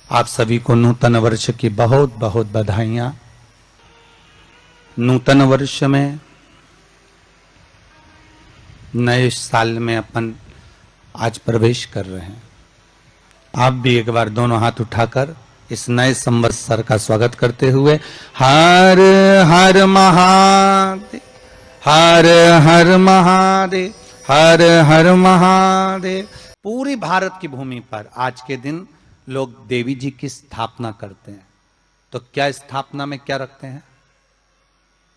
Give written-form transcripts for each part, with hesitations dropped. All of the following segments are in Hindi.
आप सभी को नूतन वर्ष की बहुत बहुत बधाइयां। नूतन वर्ष में नए साल में अपन आज प्रवेश कर रहे हैं। आप भी एक बार दोनों हाथ उठाकर इस नए संवत्सर का स्वागत करते हुए हर हर महादेव, हर हर महादेव, हर हर महादेव। पूरी भारत की भूमि पर आज के दिन लोग देवी जी की स्थापना करते हैं। तो क्या स्थापना में क्या रखते हैं?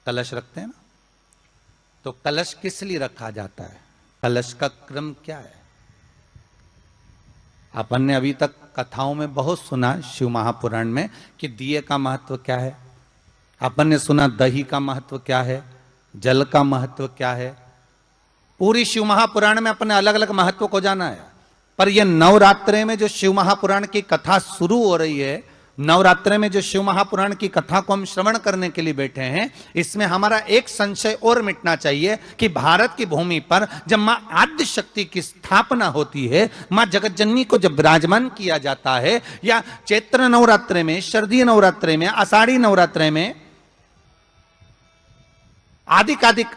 कलश रखते हैं ना। तो कलश किस लिए रखा जाता है? कलश का क्रम क्या है? अपन ने अभी तक कथाओं में बहुत सुना, शिव महापुराण में, कि दिए का महत्व क्या है। अपन ने सुना दही का महत्व क्या है, जल का महत्व क्या है। पूरी शिव महापुराण में अपने अलग अलग महत्व को जाना है। पर यह नवरात्रे में जो शिव महापुराण की कथा शुरू हो रही है, नवरात्रे में जो शिव महापुराण की कथा को हम श्रवण करने के लिए बैठे हैं, इसमें हमारा एक संशय और मिटना चाहिए कि भारत की भूमि पर जब मां आद्य शक्ति की स्थापना होती है, मां जगत जननी को जब विराजमान किया जाता है, या चैत्र नवरात्रे में, शरदीय नवरात्रे में, आषाढ़ी नवरात्रे में, आदिकादिक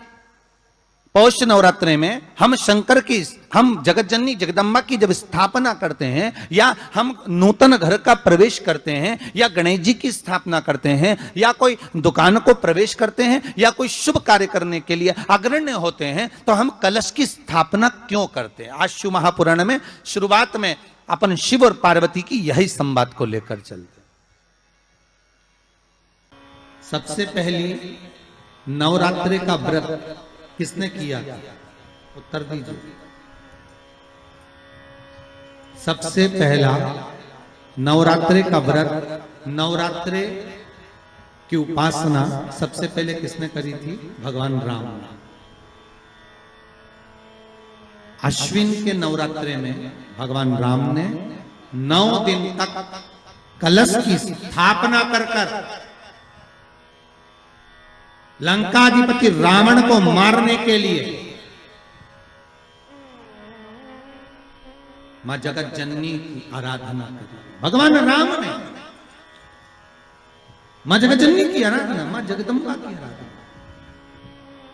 पौष नवरात्रे में हम शंकर की, हम जगत जननी जगदम्बा की जब स्थापना करते हैं, या हम नूतन घर का प्रवेश करते हैं, या गणेश जी की स्थापना करते हैं, या कोई दुकान को प्रवेश करते हैं, या कोई शुभ कार्य करने के लिए अग्रण्य होते हैं, तो हम कलश की स्थापना क्यों करते हैं? आज शिव महापुराण में शुरुआत में अपन शिव और पार्वती की यही संवाद को लेकर चलते। सबसे पहली नवरात्रि का व्रत किसने किया? उत्तर दीजिए। सबसे पहला नवरात्रि का व्रत, नवरात्रि की उपासना सबसे पहले किसने करी थी? भगवान राम ने। अश्विन के नवरात्रि में भगवान राम ने 9 दिन तक कलश की स्थापना कर लंकाधिपति रावण को मारने के लिए मां जगत जननी की आराधना करी। भगवान राम ने मां जगत जननी की आराधना, मां जगदम्बा की आराधना।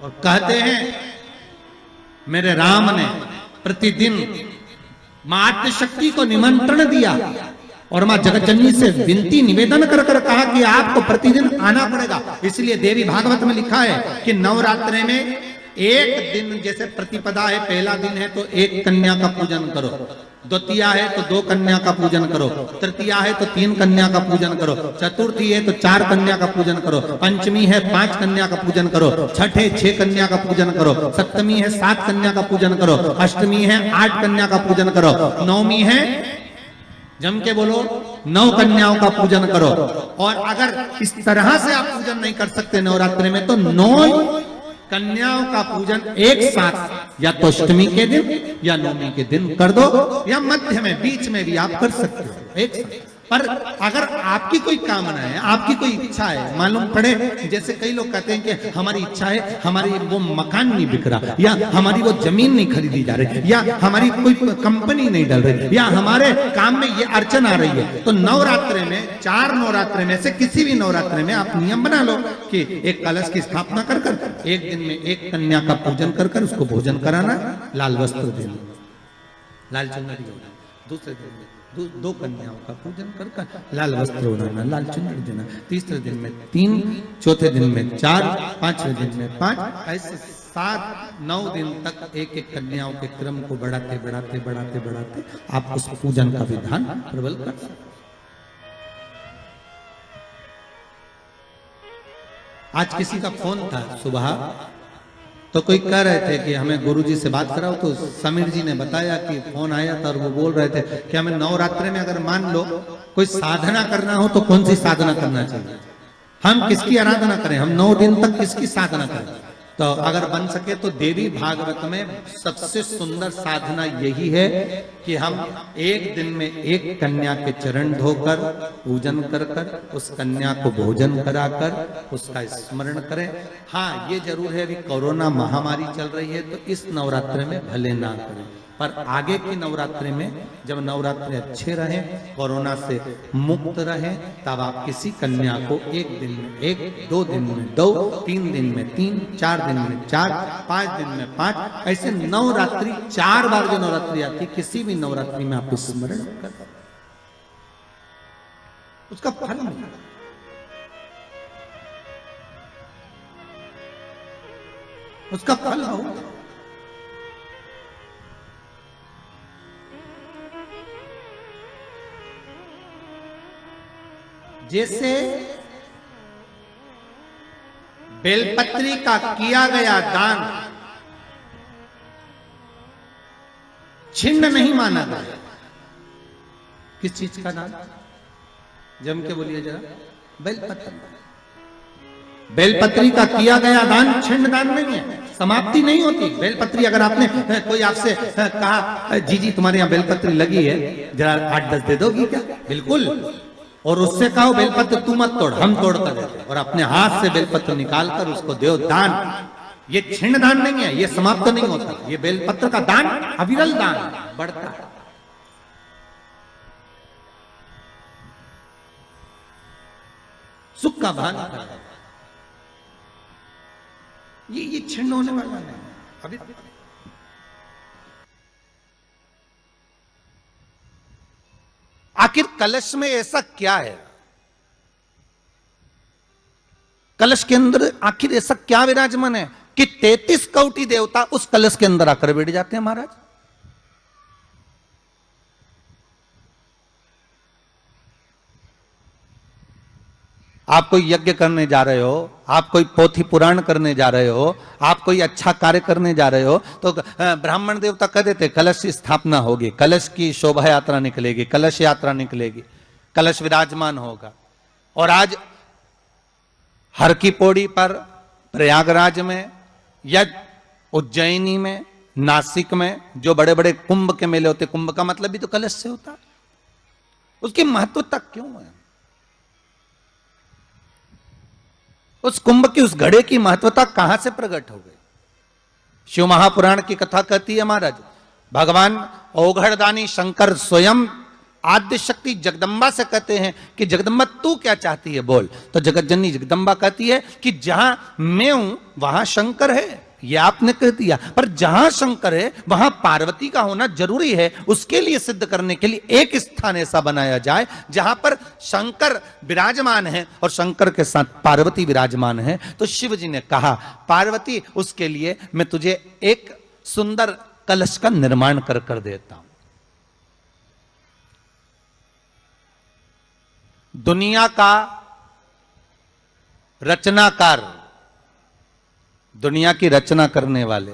और कहते हैं मेरे राम ने प्रतिदिन मां आद्य शक्ति को निमंत्रण दिया और मां जगत जननी से विनती निवेदन कर कहा कि आपको प्रतिदिन आना पड़ेगा। इसलिए देवी भागवत में लिखा है कि नवरात्रि में एक दिन, जैसे प्रतिपदा है, पहला दिन है तो एक कन्या का पूजन करो, द्वितीया है तो 2 कन्या का पूजन करो, तृतीया है तो 3 कन्या का पूजन करो, चतुर्थी है तो 4 कन्या का पूजन करो, पंचमी है 5 कन्या का पूजन करो, छठ है 6 कन्या का पूजन करो, सप्तमी है 7 कन्या का पूजन करो, अष्टमी है 8 कन्या का पूजन करो, नवमी है, जम के बोलो, 9 कन्याओं का पूजन करो। और अगर इस तरह से आप पूजन नहीं कर सकते नवरात्रि में, तो 9 कन्याओं का पूजन एक साथ, या तो अष्टमी के दिन या नवमी के दिन कर दो, या मध्य में, बीच में भी आप कर सकते हो एक साथ। पर अगर आपकी कोई कामना है, आपकी कोई इच्छा है, मालूम पड़े, जैसे कई लोग कहते हैं कि हमारी इच्छा है, हमारी वो मकान नहीं बिक रहा, या हमारी वो जमीन नहीं खरीदी जा रही, या हमारी कोई कंपनी नहीं डल रही, या हमारे काम में ये अड़चन आ रही है, तो नवरात्रि में, 4 नवरात्रि में से किसी भी नवरात्रि में आप नियम बना लो कि एक कलश की स्थापना कर एक दिन में एक कन्या का पूजन कर उसको भोजन कराना, लाल वस्त्र देना, लाल चुनरी देना, दूसरे दिन में 2 कन्याओं का पूजन कर लाल वस्त्र ओढ़ाना, लाल चुनरी देना, तीसरे दिन में 3, चौथे दिन में 4, 5वें दिन में 5, ऐसे 7-9 दिन तक एक एक कन्याओं के क्रम को बढ़ाते आप उस पूजन का विधान प्रबल कर सकते। आज किसी का फोन था सुबह, तो कोई कह रहे थे कि हमें गुरुजी से बात कराओ, तो समीर जी ने बताया कि फोन आया था और वो बोल रहे थे कि हमें नवरात्रि में अगर मान लो कोई साधना करना हो तो कौन सी साधना करना चाहिए, हम किसकी आराधना करें, हम 9 दिन तक किसकी साधना करें। तो अगर बन सके तो देवी भागवत में सबसे सुंदर साधना यही है कि हम एक दिन में एक कन्या के चरण धोकर पूजन कर उस कन्या को भोजन कराकर उसका स्मरण करें। हाँ, ये जरूर है अभी कोरोना महामारी चल रही है तो इस नवरात्र में भले ना करें, पर आगे की नवरात्रि में जब नवरात्रि अच्छे रहे, कोरोना से मुक्त रहे, तब आप किसी कन्या को एक दिन में एक, 2 दिन में 2, 3 दिन में 3, 4 दिन में 4, 5 दिन में 5, ऐसे नवरात्रि 4 बार जो नवरात्रि आती, किसी भी नवरात्रि में आप स्मरण कर, उसका फल मिलेगा। उसका फल होगा। जैसे बेलपत्री का किया गया दान छिन्न नहीं माना गया। किस चीज का दान? जम के बोलिए जरा। बेलपत्री। बेलपत्री का किया गया दान छिन्न दान नहीं है, समाप्ति नहीं होती। बेलपत्री अगर आपने कोई आपसे कहा जी तुम्हारे यहाँ बेलपत्री लगी है, जरा 8-10 दे दोगी क्या? बिल्कुल। और उससे कहो बेलपत्र तू मत तोड़, हम तोड़ कर देते, और अपने हाथ से बेलपत्र निकाल कर उसको दो दान। ये छिन्न दान नहीं है, ये समाप्त नहीं होता। ये बेलपत्र का दान अविरल दान बढ़ता है। सुख का भान करता है। ये छिन्न होने वाला नहीं अभी। आखिर कलश में ऐसा क्या है? कलश के अंदर आखिर ऐसा क्या विराजमान है कि 33 कौटी देवता उस कलश के अंदर आकर बैठ जाते हैं महाराज? आप कोई यज्ञ करने जा रहे हो, आप कोई पोथी पुराण करने जा रहे हो, आप कोई अच्छा कार्य करने जा रहे हो, तो ब्राह्मण देवता कह देते कलश की स्थापना होगी, कलश की शोभा यात्रा निकलेगी, कलश यात्रा निकलेगी, कलश विराजमान होगा। और आज हर की पौड़ी पर, प्रयागराज में या उज्जैनी में, नासिक में जो बड़े बड़े कुंभ के मेले होते, कुंभ का मतलब भी तो कलश से होता, उसकी महत्वता क्यों है? उस कुंभ की, उस घड़े की महत्वता कहां से प्रकट हो गई? शिव महापुराण की कथा कहती है महाराज, भगवान ओघड़दानी शंकर स्वयं आद्य शक्ति जगदम्बा से कहते हैं कि जगदम्बा तू क्या चाहती है बोल। तो जगत जननी जगदम्बा कहती है कि जहां मैं हूं वहां शंकर है। ये आपने कह दिया, पर जहां शंकर है वहां पार्वती का होना जरूरी है। उसके लिए सिद्ध करने के लिए एक स्थान ऐसा बनाया जाए जहां पर शंकर विराजमान है और शंकर के साथ पार्वती विराजमान है। तो शिव जी ने कहा पार्वती उसके लिए मैं तुझे एक सुंदर कलश का निर्माण कर देता हूं। दुनिया का रचनाकार, दुनिया की रचना करने वाले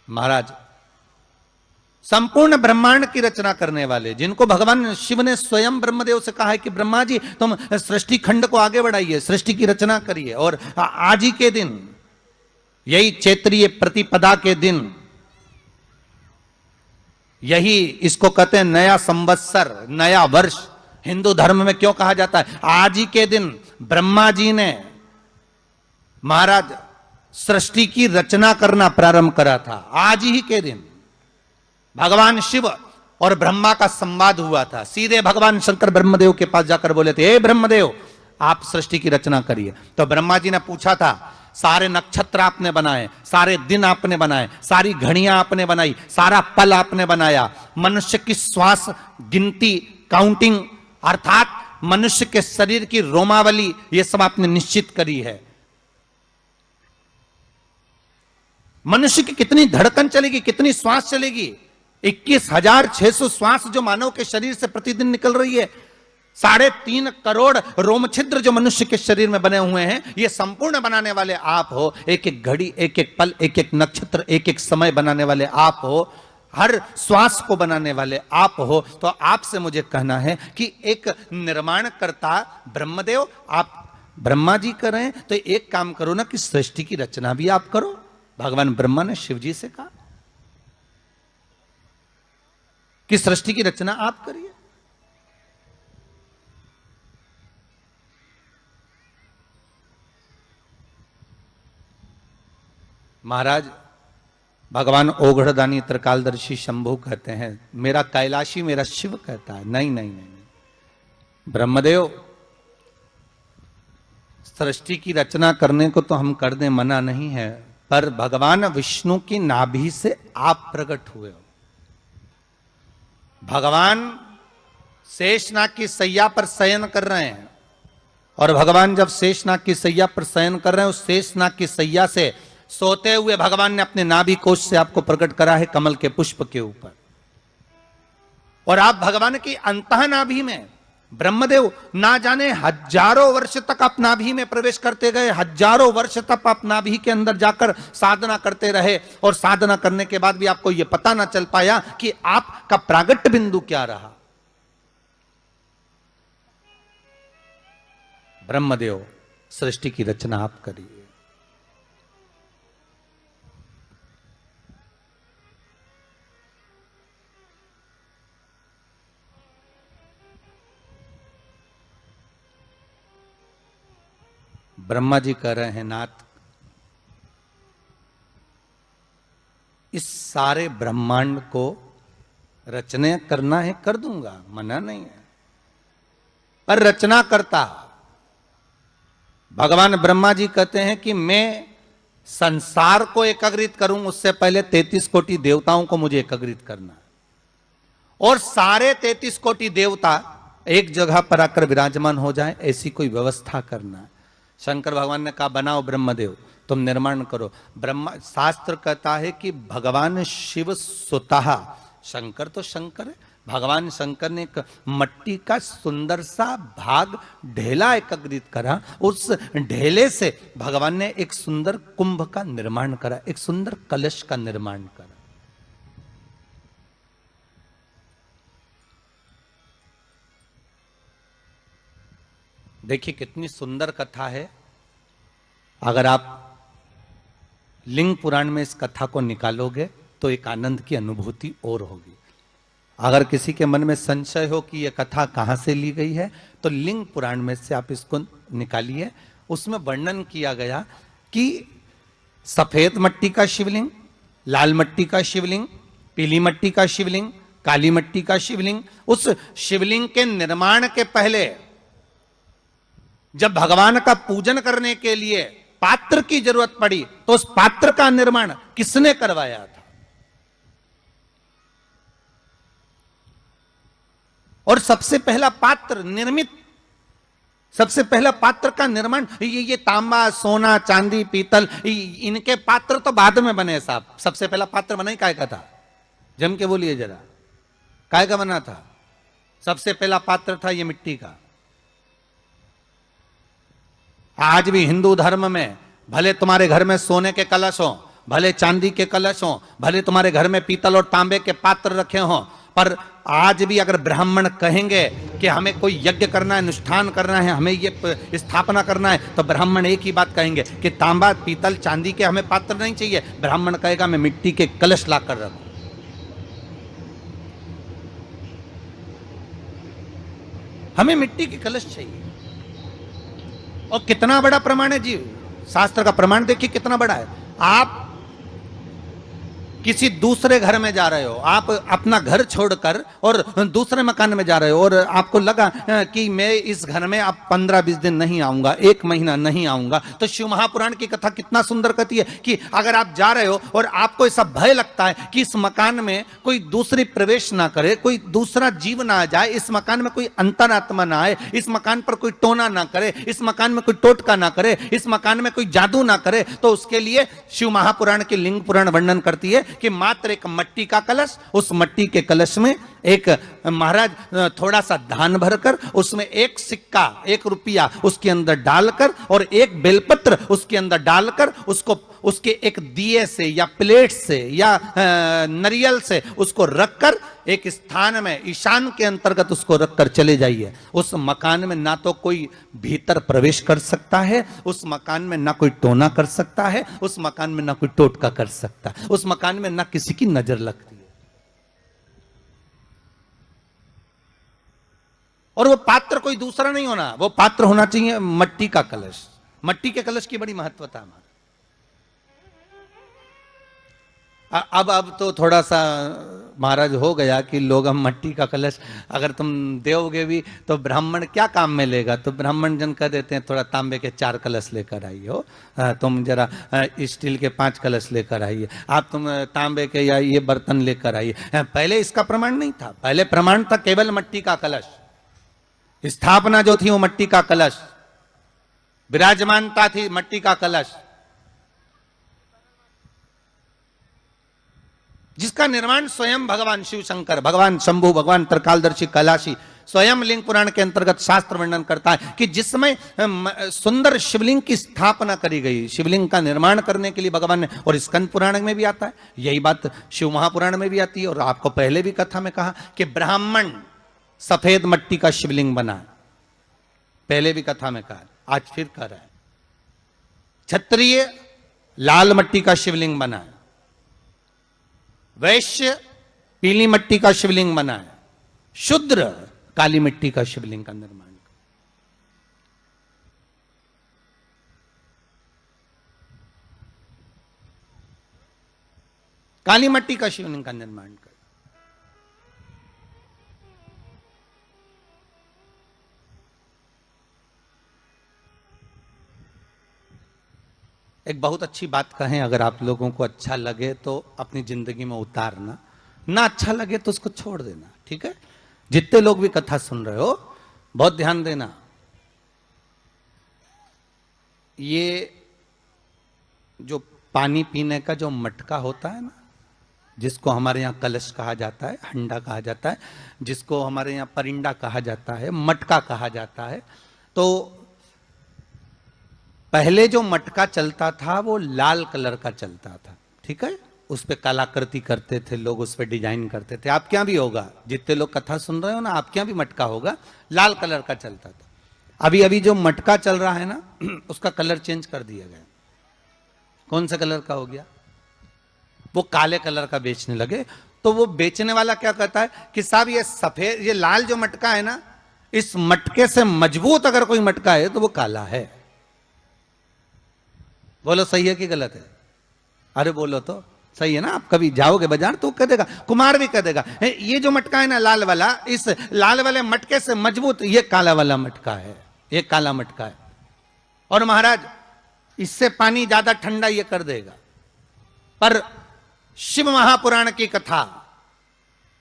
महाराज, संपूर्ण ब्रह्मांड की रचना करने वाले, जिनको भगवान शिव ने स्वयं ब्रह्मदेव से कहा है कि ब्रह्मा जी तुम सृष्टि खंड को आगे बढ़ाइए, सृष्टि की रचना करिए। और आज ही के दिन, यही चैत्रीय प्रतिपदा के दिन, यही इसको कहते हैं नया संवत्सर, नया वर्ष। हिंदू धर्म में क्यों कहा जाता है? आज ही के दिन ब्रह्मा जी ने महाराज सृष्टि की रचना करना प्रारंभ करा था। आज ही के दिन भगवान शिव और ब्रह्मा का संवाद हुआ था। सीधे भगवान शंकर ब्रह्मदेव के पास जाकर बोले थे, हे ब्रह्मदेव आप सृष्टि की रचना करिए। तो ब्रह्मा जी ने पूछा था, सारे नक्षत्र आपने बनाए, सारे दिन आपने बनाए, सारी घड़ियां आपने बनाई, सारा पल आपने बनाया, मनुष्य की श्वास गिनती, काउंटिंग, अर्थात मनुष्य के शरीर की रोमावली, ये सब आपने निश्चित करी है। मनुष्य की कितनी धड़कन चलेगी, कितनी श्वास चलेगी, 21,600 श्वास जो मानव के शरीर से प्रतिदिन निकल रही है, 3.5 करोड़ रोम छिद्र जो मनुष्य के शरीर में बने हुए हैं, ये संपूर्ण बनाने वाले आप हो। एक एक घड़ी, एक एक पल, एक एक नक्षत्र, एक एक समय बनाने वाले आप हो। हर श्वास को बनाने वाले आप हो। तो आपसे मुझे कहना है कि एक निर्माणकर्ता ब्रह्मदेव आप ब्रह्मा जी करें, तो एक काम करो ना कि सृष्टि की रचना भी आप करो। भगवान ब्रह्मा ने शिव जी से कहा कि सृष्टि की रचना आप करिए। महाराज भगवान ओघड़दानी त्रिकालदर्शी शंभु कहते हैं, मेरा कैलाशी मेरा शिव कहता है, नहीं नहीं नहीं, नहीं। ब्रह्मदेव, सृष्टि की रचना करने को तो हम कर दें, मना नहीं है, पर भगवान विष्णु की नाभि से आप प्रकट हुए हो। भगवान शेषनाग की सैया पर शयन कर रहे हैं, और भगवान जब शेषनाग की सैया पर शयन कर रहे हैं, उस शेषनाग की सैया से सोते हुए भगवान ने अपने नाभि कोश से आपको प्रकट करा है कमल के पुष्प के ऊपर। और आप भगवान की अंतः नाभि में, ब्रह्मदेव ना जाने हजारों वर्ष तक आप नाभि में प्रवेश करते गए, हजारों वर्ष तक आप नाभि के अंदर जाकर साधना करते रहे, और साधना करने के बाद भी आपको यह पता ना चल पाया कि आपका प्रागट्य बिंदु क्या रहा। ब्रह्मदेव, सृष्टि की रचना आप करिए। ब्रह्मा जी कह रहे हैं, नाथ इस सारे ब्रह्मांड को रचना करना है, कर दूंगा, मना नहीं है, पर रचना करता भगवान ब्रह्मा जी कहते हैं कि मैं संसार को एकाग्रित करूं, उससे पहले 33 कोटि देवताओं को मुझे एकाग्रित करना, और सारे 33 कोटि देवता एक जगह पर आकर विराजमान हो जाए, ऐसी कोई व्यवस्था करना। शंकर भगवान ने कहा, बनाओ ब्रह्मदेव, तुम निर्माण करो। ब्रह्मा, शास्त्र कहता है कि भगवान शिव स्वतः, शंकर तो शंकर है, भगवान शंकर ने एक मट्टी का सुंदर सा भाग ढेला एकत्रित करा, उस ढेले से भगवान ने एक सुंदर कुंभ का निर्माण करा, एक सुंदर कलश का निर्माण करा। देखिए कितनी सुंदर कथा है। अगर आप लिंग पुराण में इस कथा को निकालोगे तो एक आनंद की अनुभूति और होगी। अगर किसी के मन में संशय हो कि यह कथा कहां से ली गई है, तो लिंग पुराण में से आप इसको निकालिए। उसमें वर्णन किया गया कि सफेद मट्टी का शिवलिंग, लाल मट्टी का शिवलिंग, पीली मट्टी का शिवलिंग, काली मट्टी का शिवलिंग, उस शिवलिंग के निर्माण के पहले जब भगवान का पूजन करने के लिए पात्र की जरूरत पड़ी, तो उस पात्र का निर्माण किसने करवाया था? और सबसे पहला पात्र निर्मित, सबसे पहला पात्र का निर्माण, ये तांबा, सोना, चांदी, पीतल, इनके पात्र तो बाद में बने साहब। सबसे पहला पात्र बना ही काय का था? जम के बोलिए जरा, काय का बना था? सबसे पहला पात्र था ये मिट्टी का। आज भी हिंदू धर्म में भले तुम्हारे घर में सोने के कलश हो, भले चांदी के कलश हो, भले तुम्हारे घर में पीतल और तांबे के पात्र रखे हो, पर आज भी अगर ब्राह्मण कहेंगे कि हमें कोई यज्ञ करना है, अनुष्ठान करना है, हमें ये स्थापना करना है, तो ब्राह्मण एक ही बात कहेंगे कि तांबा, पीतल, चांदी के हमें पात्र नहीं चाहिए। ब्राह्मण कहेगा मैं मिट्टी के कलश लाकर रखूं। हमें मिट्टी के कलश चाहिए। और कितना बड़ा प्रमाण है जी, शास्त्र का प्रमाण देखिए कितना बड़ा है। आप किसी दूसरे घर में जा रहे हो, आप अपना घर छोड़कर और दूसरे मकान में जा रहे हो, और आपको लगा कि मैं इस घर में अब 15-20 दिन नहीं आऊंगा, 1 महीना नहीं आऊंगा, तो शिव महापुराण की कथा कितना सुंदर कहती है कि अगर आप जा रहे हो और आपको ऐसा भय लगता है कि इस मकान में कोई दूसरी प्रवेश ना करे, कोई दूसरा जीव ना आ जाए, इस मकान में कोई अंतरात्मा ना आए, इस मकान पर कोई टोना ना करे, इस मकान में कोई टोटका ना करे, इस मकान में कोई जादू ना करे, तो उसके लिए शिव महापुराण की लिंग पुराण वर्णन करती है कि मात्र एक मट्टी का कलश, उस मट्टी के कलश में एक महाराज थोड़ा सा धान भरकर, उसमें 1 सिक्का, 1 रुपया उसके अंदर डालकर और 1 बेलपत्र उसके अंदर डालकर, उसको उसके एक दिए से या प्लेट से या नरियल से उसको रखकर एक स्थान में ईशान के अंतर्गत उसको रखकर चले जाइए। उस मकान में ना तो कोई भीतर प्रवेश कर सकता है, उस मकान में ना कोई टोना कर सकता है, उस मकान में ना कोई टोटका कर सकता है, उस मकान में ना किसी की नजर लगती है। और वो पात्र कोई दूसरा नहीं होना, वो पात्र होना चाहिए मट्टी का कलश। मट्टी के कलश की बड़ी महत्वता है। अब तो थोड़ा सा महाराज हो गया कि लोग हम मट्टी का कलश अगर तुम दोगे भी तो ब्राह्मण क्या काम में लेगा, तो ब्राह्मण जन कह देते हैं थोड़ा तांबे के 4 कलश लेकर आइए हो, तुम जरा स्टील के 5 कलश लेकर आइए, आप तुम तांबे के या ये बर्तन लेकर आइए। पहले इसका प्रमाण नहीं था, पहले प्रमाण था केवल मट्टी का कलश, स्थापना जो थी वो मट्टी का कलश, विराजमानता थी मट्टी का कलश, जिसका निर्माण स्वयं भगवान शिव शंकर, भगवान शंभु, भगवान त्रिकालदर्शी कैलाशी स्वयं लिंग पुराण के अंतर्गत शास्त्र वर्णन करता है कि जिसमें सुंदर शिवलिंग की स्थापना करी गई, शिवलिंग का निर्माण करने के लिए भगवान ने, और स्कंद पुराण में भी आता है यही बात, शिव महापुराण में भी आती है, और आपको पहले भी कथा में कहा कि ब्राह्मण सफेद मट्टी का शिवलिंग बना, पहले भी कथा में कहा, आज फिर कह रहा है। क्षत्रिय लाल मट्टी का शिवलिंग बना है, वैश्य पीली मट्टी का शिवलिंग बना है, शूद्र काली मिट्टी का शिवलिंग का निर्माण। काली मट्टी का शिवलिंग का निर्माण कर। एक बहुत अच्छी बात कहें, अगर आप लोगों को अच्छा लगे तो अपनी जिंदगी में उतारना, ना अच्छा लगे तो उसको छोड़ देना, ठीक है। जितने लोग भी कथा सुन रहे हो बहुत ध्यान देना, ये जो पानी पीने का जो मटका होता है ना, जिसको हमारे यहाँ कलश कहा जाता है, हंडा कहा जाता है, जिसको हमारे यहाँ परिंडा कहा जाता है, मटका कहा जाता है, तो पहले जो मटका चलता था वो लाल कलर का चलता था, ठीक है, उस पर कलाकृति करते थे लोग, उस पर डिजाइन करते थे। आपके यहाँ भी होगा, जितने लोग कथा सुन रहे हो ना, आपके यहाँ भी मटका होगा, लाल कलर का चलता था। अभी अभी जो मटका चल रहा है ना, उसका कलर चेंज कर दिया गया। कौन सा कलर का हो गया? वो काले कलर का बेचने लगे। तो वो बेचने वाला क्या कहता है कि साहब ये सफेद, ये लाल जो मटका है ना, इस मटके से मजबूत अगर कोई मटका है तो वो काला है। बोलो सही है कि गलत है? अरे बोलो तो सही है ना। आप कभी जाओगे बाजार तो कह देगा, कुमार भी कह देगा, ये जो मटका है ना लाल वाला, इस लाल वाले मटके से मजबूत ये काला वाला मटका है, ये काला मटका है। और महाराज इससे पानी ज्यादा ठंडा ये कर देगा। पर शिव महापुराण की कथा,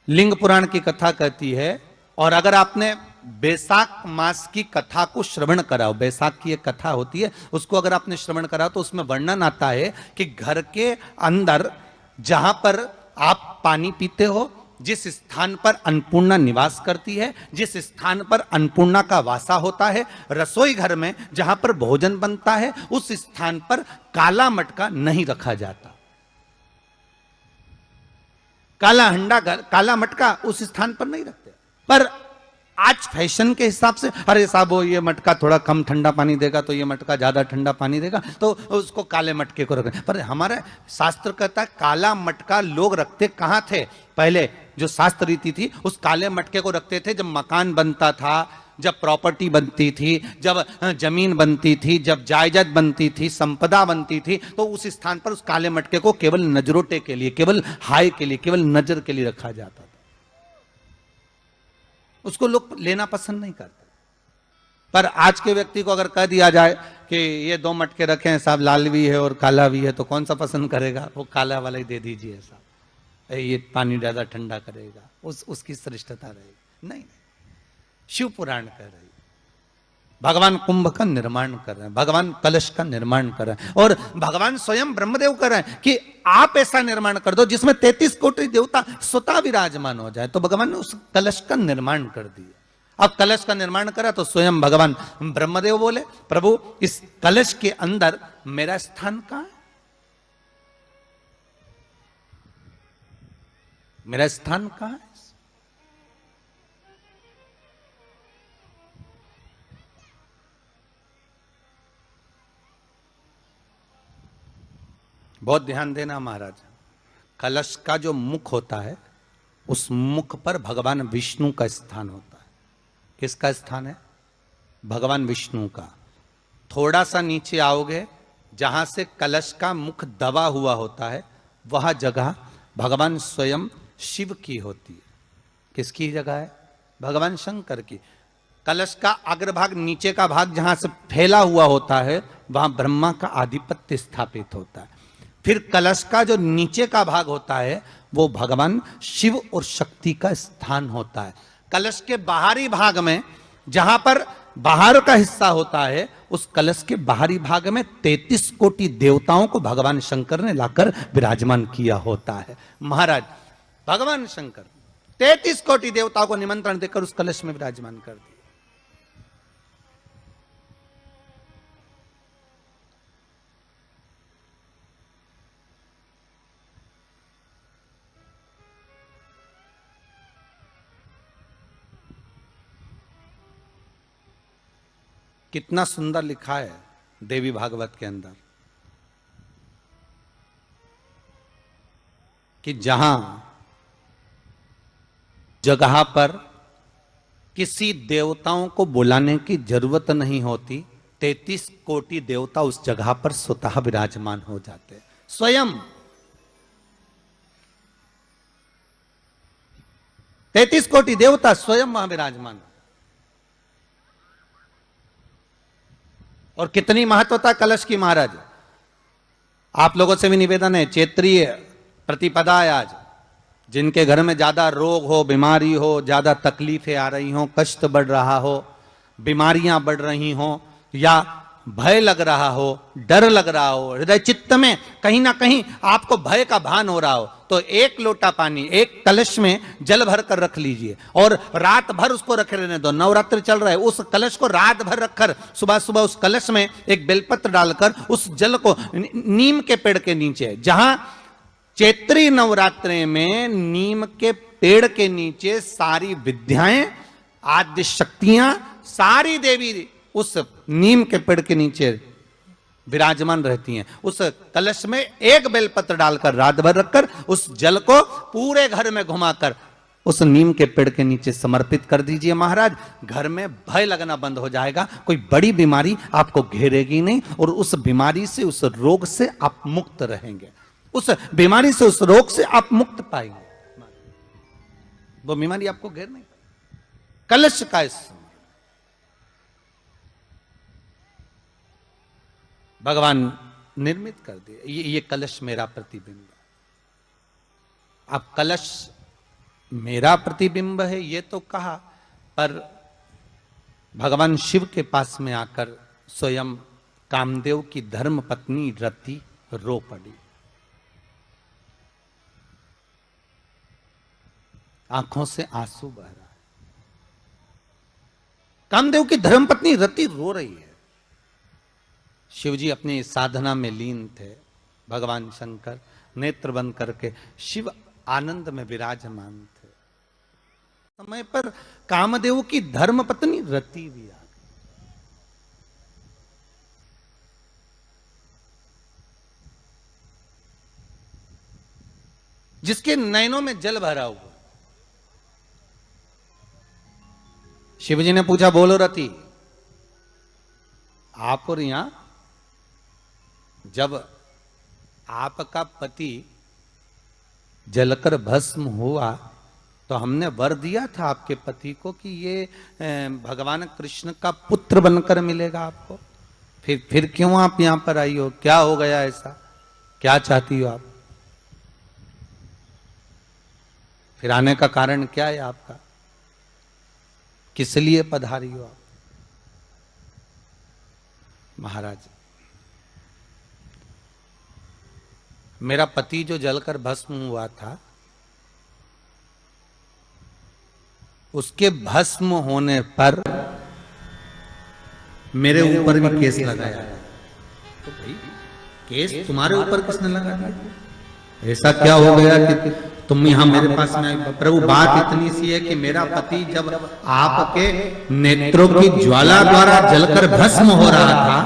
लिंग पुराण की कथा कहती है, और अगर आपने बैसाख मास की कथा को श्रवण कराओ, बैसाख की एक कथा होती है, उसको अगर आपने श्रवण कराओ तो उसमें वर्णन आता है कि घर के अंदर जहां पर आप पानी पीते हो, जिस स्थान पर अन्नपूर्णा निवास करती है, जिस स्थान पर अन्नपूर्णा का वासा होता है, रसोई घर में जहां पर भोजन बनता है, उस स्थान पर काला मटका नहीं रखा जाता। काला हंडा, काला मटका उस स्थान पर नहीं रखते। पर आज फैशन के हिसाब से, अरे साहब वो ये मटका थोड़ा कम ठंडा पानी देगा तो ये मटका ज्यादा ठंडा पानी देगा, तो उसको काले मटके को रखें। पर हमारे शास्त्र कहता है काला मटका लोग रखते कहां थे? पहले जो शास्त्र रीति थी, उस काले मटके को रखते थे जब मकान बनता था, जब प्रॉपर्टी बनती थी, जब जमीन बनती थी, जब जायदाद बनती थी, संपदा बनती थी, तो उस स्थान पर उस काले मटके को केवल नजरोटे के लिए, केवल हाय के लिए, केवल नजर के लिए रखा जाता था। उसको लोग लेना पसंद नहीं करते। पर आज के व्यक्ति को अगर कह दिया जाए कि ये 2 मटके रखे हैं साहब, लाल भी है और काला भी है, तो कौन सा पसंद करेगा? वो काला वाला ही दे दीजिए साहब, ये पानी ज्यादा ठंडा करेगा, उसकी श्रेष्ठता रहेगी। नहीं, शिव पुराण कह रही, भगवान कुंभ का निर्माण कर रहे हैं, भगवान कलश का निर्माण कर रहे हैं, और भगवान स्वयं ब्रह्मदेव कर रहे हैं कि आप ऐसा निर्माण कर दो जिसमें 33 कोटि देवता स्वतः विराजमान हो जाए। तो भगवान ने उस कलश का निर्माण कर दिया। अब कलश का निर्माण करा तो स्वयं भगवान ब्रह्मदेव बोले, प्रभु इस कलश के अंदर मेरा स्थान कहां है? मेरा स्थान कहां है? बहुत ध्यान देना महाराज, कलश का जो मुख होता है, उस मुख पर भगवान विष्णु का स्थान होता है। किसका स्थान है? भगवान विष्णु का। थोड़ा सा नीचे आओगे, जहां से कलश का मुख दबा हुआ होता है, वह जगह भगवान स्वयं शिव की होती है। किसकी जगह है? भगवान शंकर की। कलश का अग्रभाग, नीचे का भाग जहां से फैला हुआ होता है, वहां ब्रह्मा का आधिपत्य स्थापित होता है। फिर कलश का जो नीचे का भाग होता है वो भगवान शिव और शक्ति का स्थान होता है। कलश के बाहरी भाग में, जहां पर बाहर का हिस्सा होता है, उस कलश के बाहरी भाग में 33 कोटि देवताओं को भगवान शंकर ने लाकर विराजमान किया होता है। महाराज भगवान शंकर 33 कोटि देवताओं को निमंत्रण देकर उस कलश में विराजमान कर दिया। कितना सुंदर लिखा है देवी भागवत के अंदर कि जहां जगह पर किसी देवताओं को बुलाने की जरूरत नहीं होती, 33 कोटि देवता उस जगह पर स्वतः विराजमान हो जाते हैं। स्वयं 33 कोटि देवता स्वयं वहां विराजमान। और कितनी महत्वता कलश की महाराज। आप लोगों से भी निवेदन है, क्षेत्रीय प्रतिपदा है आज, जिनके घर में ज्यादा रोग हो, बीमारी हो, ज्यादा तकलीफें आ रही हो, कष्ट बढ़ रहा हो, बीमारियां बढ़ रही हो, या भय लग रहा हो, डर लग रहा हो, हृदय चित्त में कहीं ना कहीं आपको भय का भान हो रहा हो, तो एक लोटा पानी एक कलश में जल भर कर रख लीजिए और रात भर उसको रखे रहने दो। नवरात्र चल रहा है, उस कलश को रात भर रखकर सुबह सुबह उस कलश में एक बेलपत्र डालकर उस जल को नीम के पेड़ के नीचे, जहां चैत्री नवरात्रि में नीम के पेड़ के नीचे सारी विद्याएं, आद्य शक्तियां, सारी देवी उस नीम के पेड़ के नीचे विराजमान रहती हैं। उस कलश में एक बेलपत्र डालकर रात भर रखकर उस जल को पूरे घर में घुमाकर उस नीम के पेड़ के नीचे समर्पित कर दीजिए महाराज। घर में भय लगना बंद हो जाएगा, कोई बड़ी बीमारी आपको घेरेगी नहीं और उस बीमारी से, उस रोग से आप मुक्त रहेंगे। उस बीमारी से, उस रोग से आप मुक्त पाएंगे, वो बीमारी आपको घेर नहीं पाएगी। कलश का भगवान निर्मित कर दिए। ये कलश मेरा प्रतिबिंब है। अब कलश मेरा प्रतिबिंब है ये तो कहा, पर भगवान शिव के पास में आकर स्वयं कामदेव की धर्म पत्नी रति रो पड़ी। आंखों से आंसू बह रहा है। कामदेव की धर्मपत्नी रति रो रही है। शिवजी अपनी साधना में लीन थे। भगवान शंकर नेत्र बंद करके शिव आनंद में विराजमान थे। समय पर कामदेव की धर्मपत्नी रति भी आ गई। जिसके नयनों में जल भरा हुआ। शिवजी ने पूछा, बोलो रति, आप और यहां जब आपका पति जलकर भस्म हुआ तो हमने वर दिया था आपके पति को कि ये भगवान कृष्ण का पुत्र बनकर मिलेगा आपको। फिर क्यों आप यहां पर आई हो? क्या हो गया ऐसा? क्या चाहती हो आप? फिर आने का कारण क्या है आपका? किस लिए पधारी हो आप? महाराज, मेरा पति जो जलकर भस्म हुआ था, उसके भस्म होने पर मेरे ऊपर भी केस लगाया। तो भाई केस तुम्हारे ऊपर किसने लगा दिया? ऐसा क्या हो गया कि तुम यहां मेरे पास में आई? प्रभु, बात इतनी सी है कि मेरा पति जब आपके नेत्रों की ज्वाला द्वारा जलकर भस्म हो रहा था,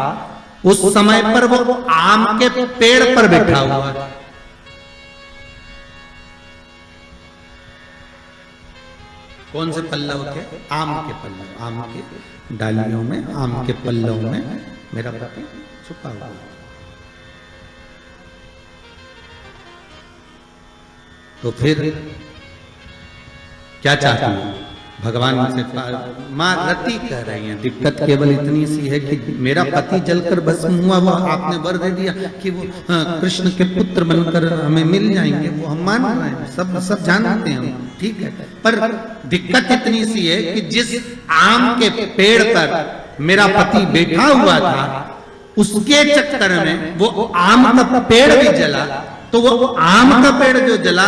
उस समय पर वो आम के पेड़ पर बैठा हुआ था। कौन से पल्लव के? आम के पल्लव, आम के डालियों में, आम के पल्लव में मेरा पति छुपा हुआ। तो फिर क्या चाहती है भगवान से? मां रति कह रही हैं, दिक्कत केवल इतनी सी है कि मेरा पति जलकर भस्म हुआ, वो आपने वर दे दिया कि वो कृष्ण के पुत्र बनकर हमें मिल जाएंगे, वो हम मान रहे हैं, सब जानते हैं हम, ठीक है। पर दिक्कत इतनी सी है कि जिस आम के पेड़ पर मेरा पति बैठा हुआ था, उसके चक्कर में वो आम का पेड़ भी जला। तो वो आम का पेड़ जो जला,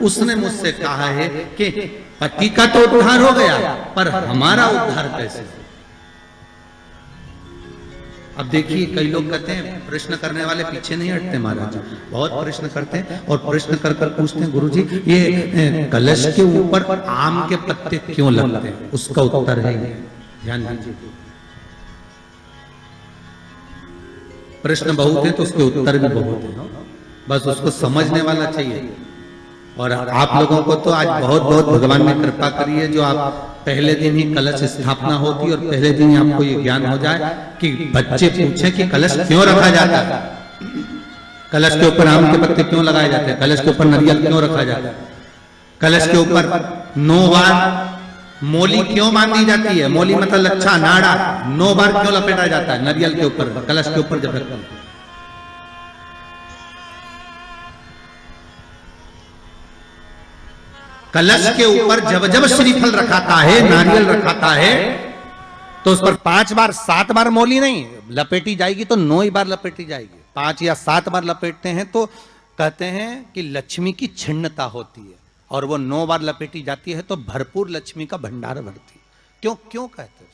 उसने मुझसे कहा है कि पति का तो उद्धार हो गया, पर हमारा उद्धार कैसे? अब देखिए, कई लोग कहते हैं प्रश्न करने वाले पीछे नहीं हटते महाराज, बहुत प्रश्न करते हैं और प्रश्न कर कर पूछते हैं, गुरुजी ये कलश के ऊपर आम के पत्ते क्यों लगते हैं? उसका उत्तर है, ध्यान दीजिए। प्रश्न बहुत है तो उसके उत्तर भी बहुत है, बस उसको समझने वाला चाहिए। और आप लोगों को तो आज बहुत बहुत भगवान ने कृपा करी है, जो आप पहले दिन ही कलश स्थापना होती और पहले दिन ही आपको ये ज्ञान हो जाए कि बच्चे पूछे कि कलश क्यों रखा जाता है, कलश के ऊपर आम के पत्ते क्यों लगाए जाते हैं, कलश के ऊपर नारियल क्यों रखा जाता है, कलश के ऊपर 9 बार मोली क्यों बांधी जाती है, मोली मतलब लच्छा नाड़ा 9 बार क्यों लपेटा जाता है नारियल के ऊपर, कलश के ऊपर जब रखते हैं। कलश के ऊपर जब जब श्रीफल रखाता है, नारियल रखाता है, तो उस पर 5 बार 7 बार मोली नहीं लपेटी जाएगी, तो 9 ही बार लपेटी जाएगी। 5 या 7 बार लपेटते हैं तो कहते हैं कि लक्ष्मी की छिन्नता होती है, और वो 9 बार लपेटी जाती है तो भरपूर लक्ष्मी का भंडार भरती है। क्यों क्यों कहते हैं?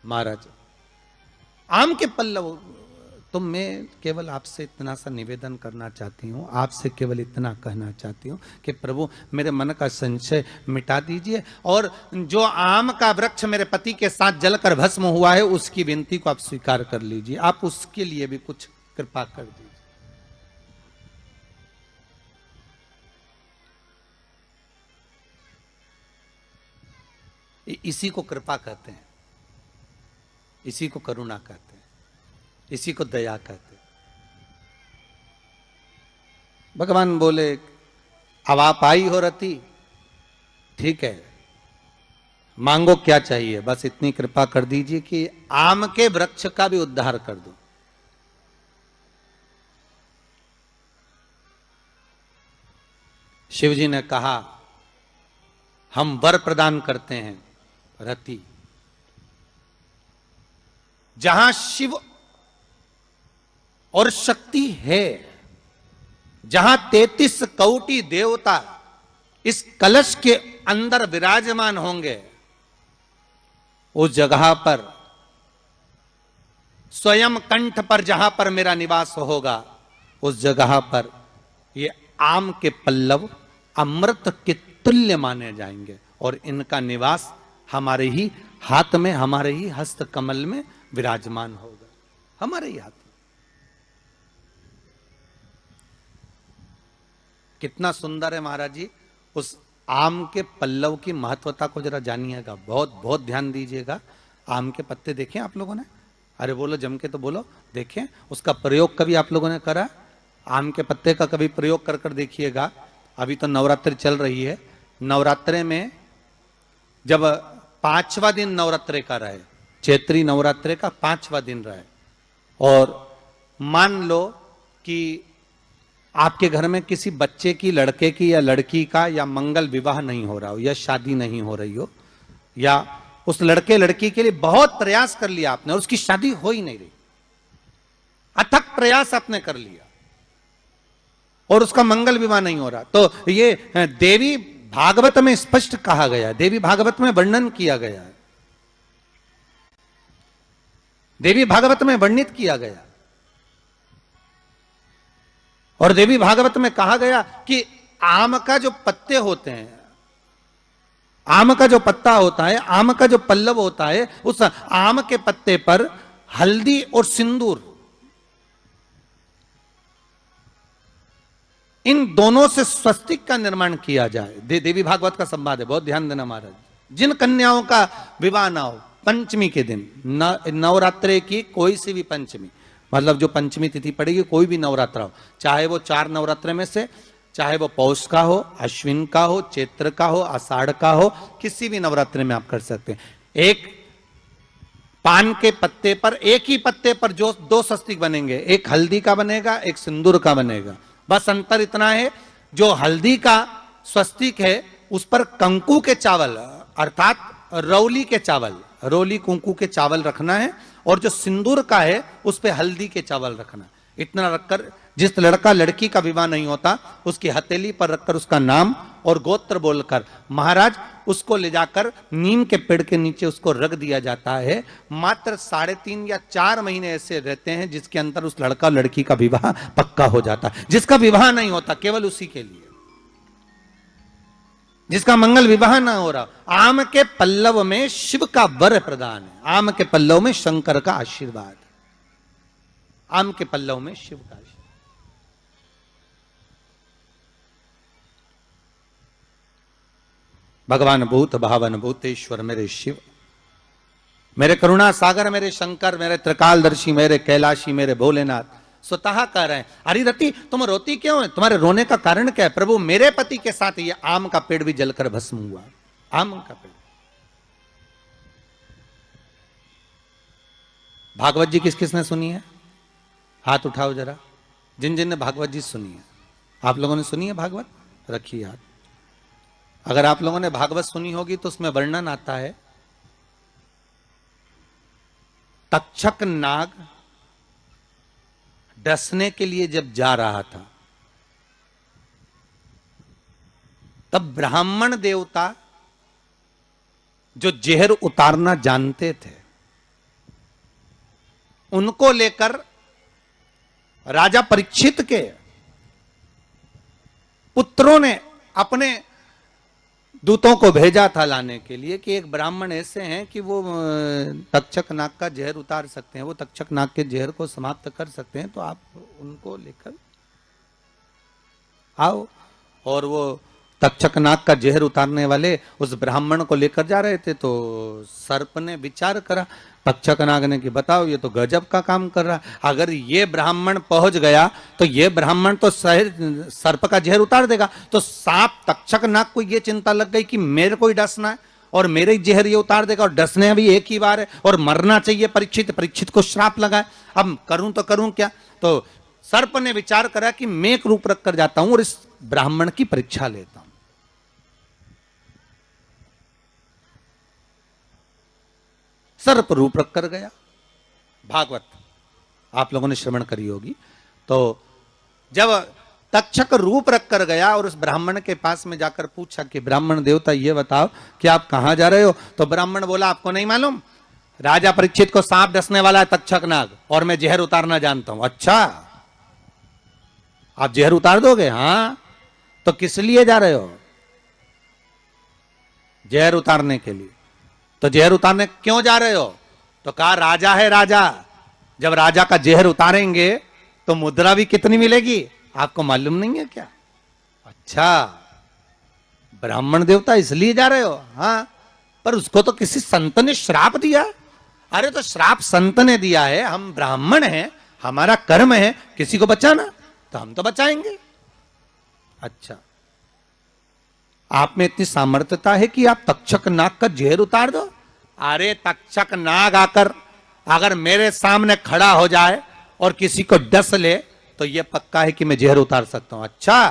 महाराज आम के पल्लव, तो मैं केवल आपसे इतना सा निवेदन करना चाहती हूँ, आपसे केवल इतना कहना चाहती हूँ कि प्रभु मेरे मन का संशय मिटा दीजिए, और जो आम का वृक्ष मेरे पति के साथ जलकर भस्म हुआ है, उसकी विनती को आप स्वीकार कर लीजिए, आप उसके लिए भी कुछ कृपा कर दीजिए। इसी को कृपा कहते हैं, इसी को करुणा कहते हैं, इसी को दया कहते। भगवान बोले अब आप आई हो रति, ठीक है, मांगो क्या चाहिए, बस इतनी कृपा कर दीजिए कि आम के वृक्ष का भी उद्धार कर दो। शिव जी ने कहा हम वर प्रदान करते हैं रति, जहां शिव और शक्ति है, जहां 33 कोटि देवता इस कलश के अंदर विराजमान होंगे, उस जगह पर स्वयं कंठ पर जहां पर मेरा निवास होगा, उस जगह पर ये आम के पल्लव अमृत के तुल्य माने जाएंगे, और इनका निवास हमारे ही हाथ में, हमारे ही हस्त कमल में विराजमान होगा, हमारे ही हाथ। कितना सुंदर है महाराज जी। उस आम के पल्लव की महत्वता को जरा जानिएगा, बहुत बहुत ध्यान दीजिएगा। आम के पत्ते देखें आप लोगों ने, अरे बोलो जम के तो बोलो, देखें उसका प्रयोग कभी आप लोगों ने करा? आम के पत्ते का कभी प्रयोग कर कर देखिएगा। अभी तो नवरात्रि चल रही है, नवरात्रे में जब 5वां दिन नवरात्रे का रहे, चैत्री नवरात्रे का 5वां दिन रहे, और मान लो कि आपके घर में किसी बच्चे की, लड़के की या लड़की का या मंगल विवाह नहीं हो रहा हो, या शादी नहीं हो रही हो, या उस लड़के लड़की के लिए बहुत प्रयास कर लिया आपने और उसकी शादी हो ही नहीं रही, अथक प्रयास आपने कर लिया और उसका मंगल विवाह नहीं हो रहा, तो ये देवी भागवत में स्पष्ट कहा गया, देवी भागवत में वर्णन किया गया है, देवी भागवत में वर्णित किया गया। और देवी भागवत में कहा गया कि आम का जो पत्ते होते हैं, आम का जो पत्ता होता है, आम का जो पल्लव होता है, उस आम के पत्ते पर हल्दी और सिंदूर, इन दोनों से स्वस्तिक का निर्माण किया जाए। देवी भागवत का संवाद है, बहुत ध्यान देना महाराज। जिन कन्याओं का विवाह ना हो पंचमी के दिन, नवरात्रे की कोई सी भी पंचमी, मतलब जो पंचमी तिथि पड़ेगी, कोई भी नवरात्र हो, चाहे वो 4 नवरात्र में से, चाहे वो पौष का हो, अश्विन का हो, चैत्र का हो, आषाढ़ का हो, किसी भी नवरात्र में आप कर सकते हैं। एक पान के पत्ते पर, एक ही पत्ते पर जो 2 स्वस्तिक बनेंगे, एक हल्दी का बनेगा, एक सिंदूर का बनेगा। बस अंतर इतना है, जो हल्दी का स्वस्तिक है उस पर कंकु के चावल अर्थात रौली के चावल, रोली कुंकू के चावल रखना है, और जो सिंदूर का है उस पे हल्दी के चावल रखना। इतना रखकर जिस लड़का लड़की का विवाह नहीं होता उसकी हथेली पर रखकर उसका नाम और गोत्र बोलकर महाराज उसको ले जाकर नीम के पेड़ के नीचे उसको रख दिया जाता है। मात्र 3.5 या 4 महीने ऐसे रहते हैं जिसके अंदर उस लड़का लड़की का विवाह पक्का हो जाता है। जिसका विवाह नहीं होता केवल उसी के लिए, जिसका मंगल विवाह ना हो रहा, आम के पल्लव में शिव का वर प्रदान है, आम के पल्लव में शंकर का आशीर्वाद, आम के पल्लव में शिव का आशीर्वाद। भगवान भूत भावन भूतेश्वर मेरे शिव, मेरे करुणा सागर, मेरे शंकर, मेरे त्रिकालदर्शी, मेरे कैलाशी, मेरे भोलेनाथ स्वतः कह रहे हैं, अरे रति तुम रोती क्यों है, तुम्हारे रोने का कारण क्या है? प्रभु मेरे पति के साथ ये आम का पेड़ भी जलकर भस्म हुआ, आम का पेड़। भागवत जी किस किसने सुनी है? हाथ उठाओ जरा, जिन जिन ने भागवत जी सुनी है। आप लोगों ने सुनी है भागवत? रखिए हाथ। अगर आप लोगों ने भागवत सुनी होगी तो उसमें वर्णन आता है, तक्षक नाग डसने के लिए जब जा रहा था तब ब्राह्मण देवता जो जहर उतारना जानते थे उनको लेकर राजा परीक्षित के पुत्रों ने अपने दूतों को भेजा था लाने के लिए कि एक ब्राह्मण ऐसे हैं कि वो तक्षक नाग का जहर उतार सकते हैं, वो तक्षक नाग के जहर को समाप्त कर सकते हैं, तो आप उनको लेकर आओ। और वो तक्षक नाग का जहर उतारने वाले उस ब्राह्मण को लेकर जा रहे थे, तो सर्प ने विचार करा, तक्षक नाग ने कि बताओ ये तो गजब का काम कर रहा, अगर ये ब्राह्मण पहुंच गया तो ये ब्राह्मण तो सर्प का जहर उतार देगा। तो सांप तक्षक नाग को ये चिंता लग गई कि मेरे को ही डसना है और मेरे जहर ये उतार देगा, और डसने भी एक ही बार है और मरना चाहिए परीक्षित, परीक्षित को श्राप लगा, अब करूं तो करूं क्या। तो सर्प ने विचार करा कि मैं एक रूप रख कर जाता हूं और इस ब्राह्मण की परीक्षा लेता हूं। सर्प रूप रख कर गया, भागवत आप लोगों ने श्रवण करी होगी। तो जब तक्षक रूप रख कर गया और उस ब्राह्मण के पास में जाकर पूछा कि ब्राह्मण देवता ये बताओ कि आप कहां जा रहे हो, तो ब्राह्मण बोला आपको नहीं मालूम, राजा परीक्षित को सांप डसने वाला है तक्षक नाग और मैं जहर उतारना जानता हूं। अच्छा आप जहर उतार दोगे? हाँ। तो किस लिए जा रहे हो? जहर उतारने के लिए। तो जहर उतारने क्यों जा रहे हो? तो कहा राजा है राजा, जब राजा का जहर उतारेंगे तो मुद्रा भी कितनी मिलेगी आपको मालूम नहीं है क्या? अच्छा ब्राह्मण देवता इसलिए जा रहे हो? हाँ। पर उसको तो किसी संत ने श्राप दिया। अरे तो श्राप संत ने दिया है, हम ब्राह्मण हैं, हमारा कर्म है किसी को बचाना, तो हम तो बचाएंगे। अच्छा आप में इतनी सामर्थ्यता है कि आप तक्षक नाग का जहर उतार दो? अरे तक्षक नाग आकर अगर मेरे सामने खड़ा हो जाए और किसी को डस ले तो यह पक्का है कि मैं जहर उतार सकता हूं। अच्छा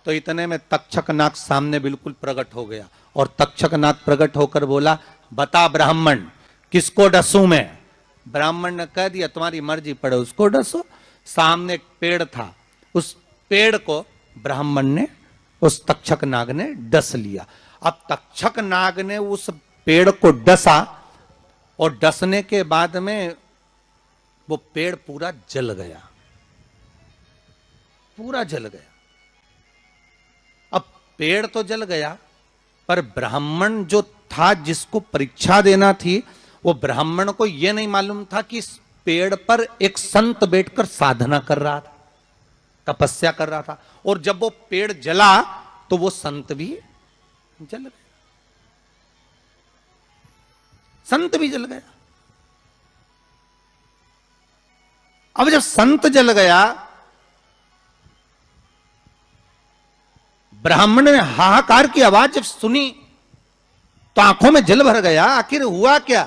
तो इतने में तक्षक नाग सामने बिल्कुल प्रकट हो गया और तक्षक नाग प्रकट होकर बोला बता ब्राह्मण किसको डसूं मैं? ब्राह्मण ने कह दिया तुम्हारी मर्जी पड़े उसको डसो। सामने एक पेड़ था, उस पेड़ को ब्राह्मण ने उस तक्षक नाग ने डस लिया। अब तक्षक नाग ने उस पेड़ को डसा और डसने के बाद में वो पेड़ पूरा जल गया, पूरा जल गया। अब पेड़ तो जल गया पर ब्राह्मण जो था जिसको परीक्षा देना थी वो ब्राह्मण को यह नहीं मालूम था कि इस पेड़ पर एक संत बैठकर साधना कर रहा था, तपस्या कर रहा था, और जब वो पेड़ जला तो वो संत भी जल गया, संत भी जल गया। अब जब संत जल गया, ब्राह्मण ने हाहाकार की आवाज जब सुनी तो आंखों में जल भर गया। आखिर हुआ क्या?